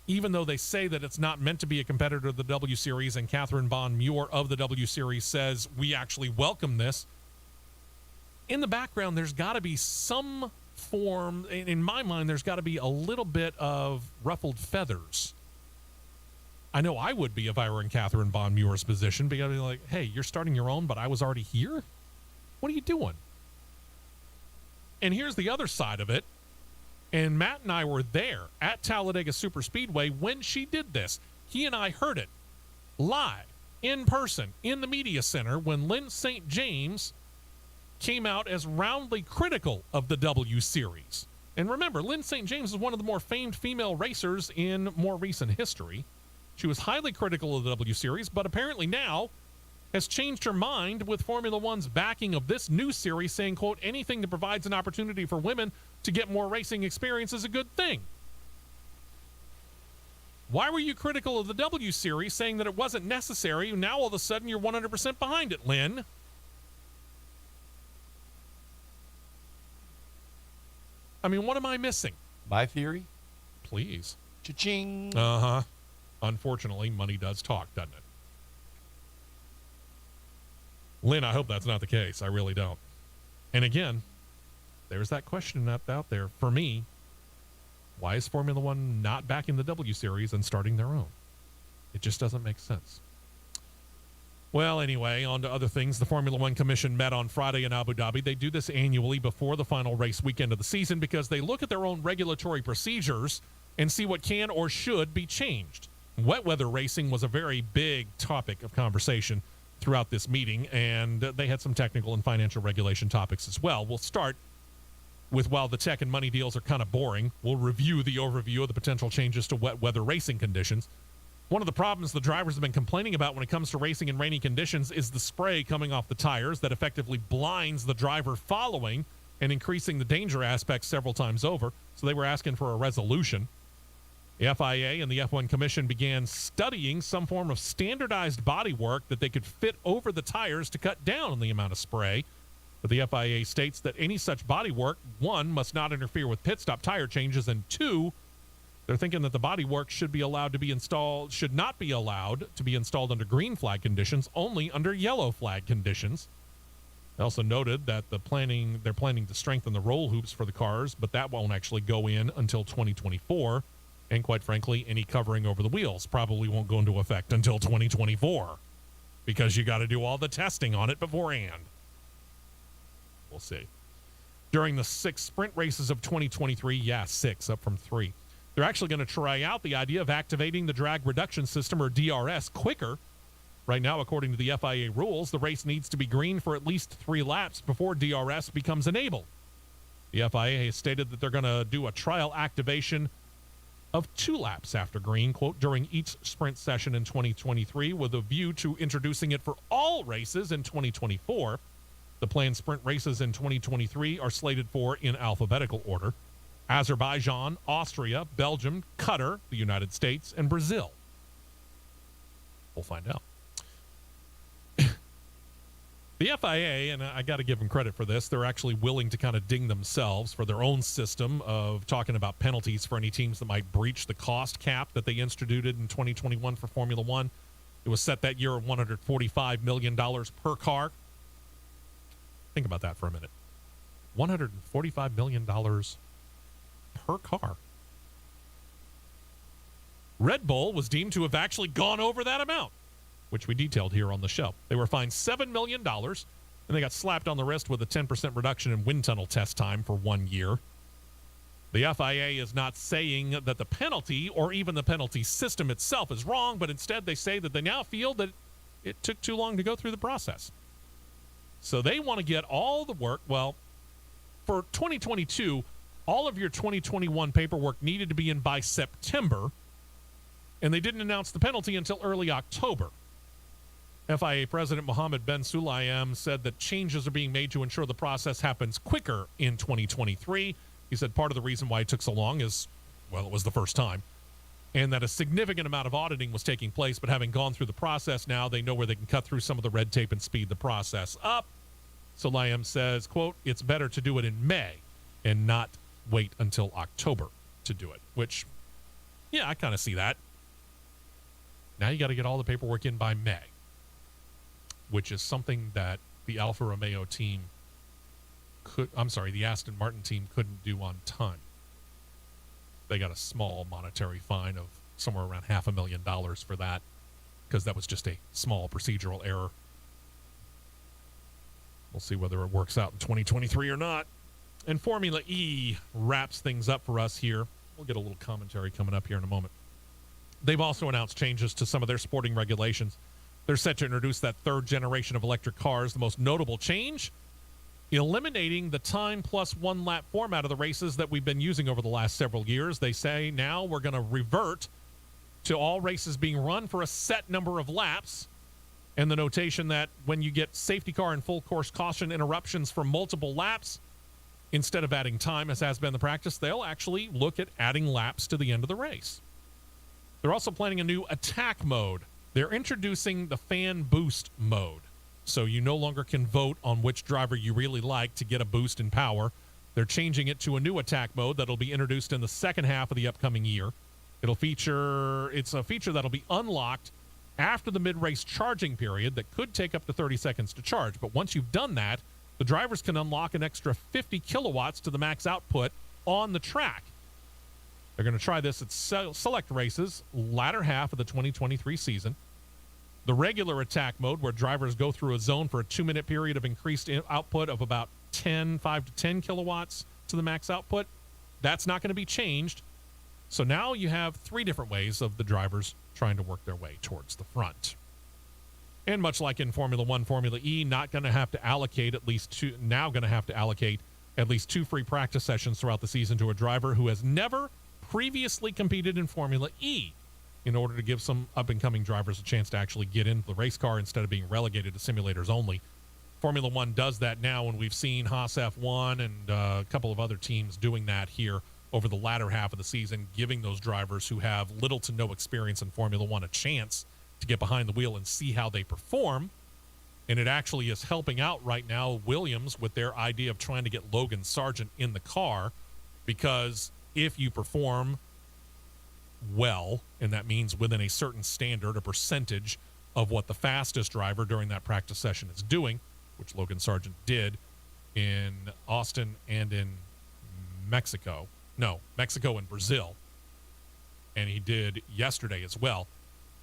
even though they say that it's not meant to be a competitor to the W Series, and Catherine Bond-Muir of the W Series says we actually welcome this. In the background, there's got to be some form, in my mind, there's got to be a little bit of ruffled feathers. I know I would be if I were in Catherine Bond-Muir's position, because I'd be like, hey, you're starting your own, but I was already here? What are you doing? And here's the other side of it. And Matt and I were there at Talladega Superspeedway when she did this. He and I heard it live, in person, in the media center when Lynn St. James came out as roundly critical of the W Series. And remember, Lynn St. James is one of the more famed female racers in more recent history. She was highly critical of the W Series, but apparently now has changed her mind with Formula One's backing of this new series, saying, quote, anything that provides an opportunity for women to get more racing experience is a good thing. Why were you critical of the W Series, saying that it wasn't necessary? Now all of a sudden you're 100% behind it, Lynn. I mean, what am I missing? My theory? Please. Cha-ching. Uh-huh. Unfortunately, money does talk, doesn't it? Lynn, I hope that's not the case. I really don't. And again, there's that question out there for me. Why is Formula One not back in the W Series and starting their own? It just doesn't make sense. Well, anyway, on to other things. The Formula One Commission met on Friday in Abu Dhabi. They do this annually before the final race weekend of the season because they look at their own regulatory procedures and see what can or should be changed. Wet weather racing was a very big topic of conversation throughout this meeting, and they had some technical and financial regulation topics as well. We'll start with, while the tech and money deals are kind of boring, we'll review the overview of the potential changes to wet weather racing conditions. One of the problems the drivers have been complaining about when it comes to racing in rainy conditions is the spray coming off the tires that effectively blinds the driver following and increasing the danger aspect several times over. So they were asking for a resolution. The FIA and the F1 Commission began studying some form of standardized bodywork that they could fit over the tires to cut down on the amount of spray. But the FIA states that any such bodywork, one, must not interfere with pit stop tire changes, and two, they're thinking that the bodywork should not be allowed to be installed under green flag conditions, only under yellow flag conditions. They also noted that they're planning to strengthen the roll hoops for the cars, but that won't actually go in until 2024. And quite frankly, any covering over the wheels probably won't go into effect until 2024 because you got to do all the testing on it beforehand. We'll see. During the 6 sprint races of 2023, 6 up from 3, they're actually going to try out the idea of activating the drag reduction system, or DRS, quicker. Right now, according to the FIA rules, the race needs to be green for at least 3 laps before DRS becomes enabled. The FIA has stated that they're going to do a trial activation of 2 laps after green, quote, during each sprint session in 2023 with a view to introducing it for all races in 2024. The planned sprint races in 2023 are slated for, in alphabetical order, Azerbaijan, Austria, Belgium, Qatar, the United States, and Brazil. We'll find out. The FIA, and I got to give them credit for this, they're actually willing to kind of ding themselves for their own system of talking about penalties for any teams that might breach the cost cap that they instituted in 2021 for Formula One. It was set that year at $145 million per car. Think about that for a minute. $145 million per car. Red Bull was deemed to have actually gone over that amount, which we detailed here on the show. They were fined $7 million, and they got slapped on the wrist with a 10% reduction in wind tunnel test time for 1 year. The FIA is not saying that the penalty or even the penalty system itself is wrong, but instead they say that they now feel that it took too long to go through the process. So they want to get all the work. Well, for 2022, all of your 2021 paperwork needed to be in by September, and they didn't announce the penalty until early October. FIA President Mohammed Ben Sulayem said that changes are being made to ensure the process happens quicker in 2023. He said part of the reason why it took so long is, well, it was the first time, and that a significant amount of auditing was taking place, but having gone through the process now, they know where they can cut through some of the red tape and speed the process up. Sulayem says, quote, it's better to do it in May and not wait until October to do it, which, yeah, I kind of see that. Now you got to get all the paperwork in by May, which is something that the Alfa Romeo team the Aston Martin team couldn't do on time. They got a small monetary fine of somewhere around $500,000 for that, because that was just a small procedural error. We'll see whether it works out in 2023 or not. And Formula E wraps things up for us here. We'll get a little commentary coming up here in a moment. They've also announced changes to some of their sporting regulations. They're set to introduce that 3rd generation of electric cars. The most notable change, eliminating the time plus 1 lap format of the races that we've been using over the last several years. They say now we're going to revert to all races being run for a set number of laps, and the notation that when you get safety car and full course caution interruptions for multiple laps, instead of adding time, as has been the practice, they'll actually look at adding laps to the end of the race. They're also planning a new attack mode. They're introducing the fan boost mode, so you no longer can vote on which driver you really like to get a boost in power. They're changing it to a new attack mode that'll be introduced in the second half of the upcoming year. It's a feature that'll be unlocked after the mid-race charging period that could take up to 30 seconds to charge. But once you've done that, the drivers can unlock an extra 50 kilowatts to the max output on the track. They're going to try this at select races, latter half of the 2023 season. The regular attack mode, where drivers go through a zone for a 2-minute period of increased output of about 5 to 10 kilowatts to the max output, that's not going to be changed. So now you have 3 different ways of the drivers trying to work their way towards the front. And much like in Formula One, Formula E, now going to have to allocate at least 2 free practice sessions throughout the season to a driver who has never previously competed in Formula E, in order to give some up-and-coming drivers a chance to actually get into the race car instead of being relegated to simulators only. Formula One does that now, and we've seen Haas F1 and a couple of other teams doing that here over the latter half of the season, giving those drivers who have little to no experience in Formula One a chance to get behind the wheel and see how they perform. And it actually is helping out right now Williams with their idea of trying to get Logan Sargent in the car, because if you perform well, and that means within a certain standard, a percentage of what the fastest driver during that practice session is doing, which Logan Sargent did in Austin and in Mexico and Brazil, and he did yesterday as well.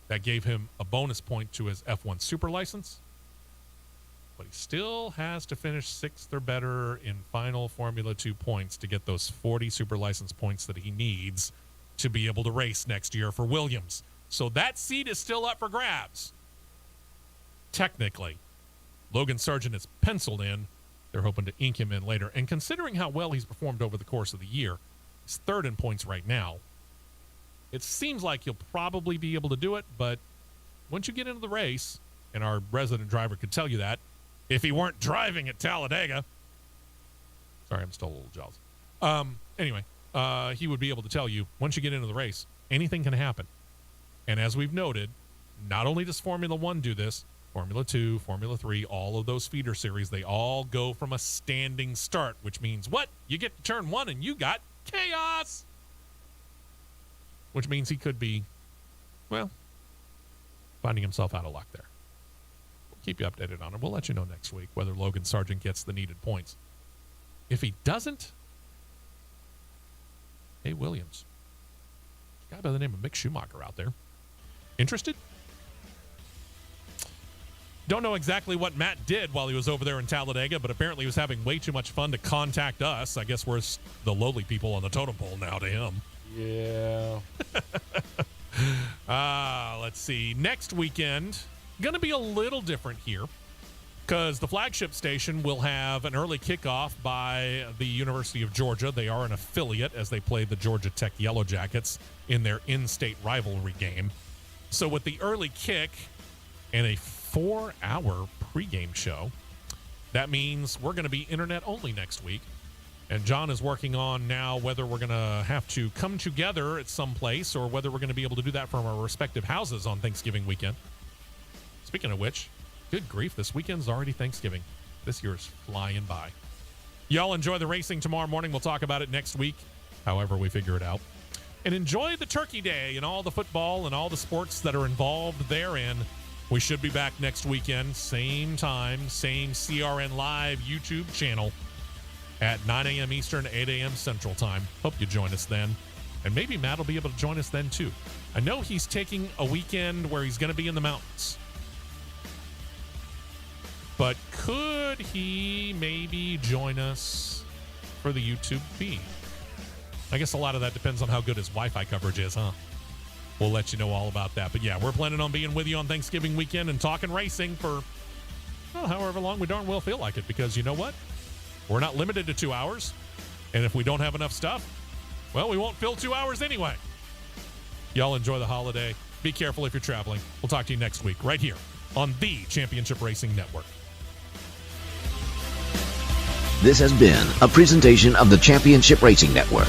That gave him a bonus point to his F1 Super license, but he still has to finish 6th or better in final Formula 2 points to get those 40 Super license points that he needs to be able to race next year for Williams. So that seat is still up for grabs. Technically, Logan Sargent is penciled in. They're hoping to ink him in later. And considering how well he's performed over the course of the year, he's 3rd in points right now. It seems like he'll probably be able to do it, but once you get into the race, and our resident driver could tell you that, if he weren't driving at Talladega. Sorry, I'm still a little jealous. Anyway, he would be able to tell you, once you get into the race, anything can happen. And as we've noted, not only does Formula One do this, Formula 2, Formula 3, all of those feeder series, they all go from a standing start, which means what? You get to turn 1 and you got chaos. Which means he could be, well, finding himself out of luck there. We'll keep you updated on it. We'll let you know next week whether Logan Sargent gets the needed points. If he doesn't, hey, Williams, there's a guy by the name of Mick Schumacher out there. Interested? Don't know exactly what Matt did while he was over there in Talladega, but apparently he was having way too much fun to contact us. I guess we're the lowly people on the totem pole now to him. Yeah. Let's see. Next weekend, going to be a little different here, because the flagship station will have an early kickoff by the University of Georgia. They are an affiliate as they play the Georgia Tech Yellow Jackets in their in-state rivalry game. So with the early kick and a 4-hour pregame show, that means we're going to be internet only next week. And John is working on now whether we're going to have to come together at some place or whether we're going to be able to do that from our respective houses on Thanksgiving weekend. Speaking of which, good grief, this weekend's already Thanksgiving. This year's flying by. Y'all enjoy the racing tomorrow morning. We'll talk about it next week, however we figure it out. And enjoy the Turkey Day and all the football and all the sports that are involved therein. We should be back next weekend, same time, same CRN Live YouTube channel at 9 a.m. Eastern, 8 a.m. Central Time. Hope you join us then. And maybe Matt will be able to join us then, too. I know he's taking a weekend where he's going to be in the mountains. But could he maybe join us for the YouTube feed? I guess a lot of that depends on how good his Wi-Fi coverage is, huh? We'll let you know all about that. But yeah, we're planning on being with you on Thanksgiving weekend and talking racing for, well, however long we darn well feel like it. Because you know what? We're not limited to 2 hours. And if we don't have enough stuff, well, we won't fill 2 hours anyway. Y'all enjoy the holiday. Be careful if you're traveling. We'll talk to you next week right here on the Championship Racing Network. This has been a presentation of the Championship Racing Network.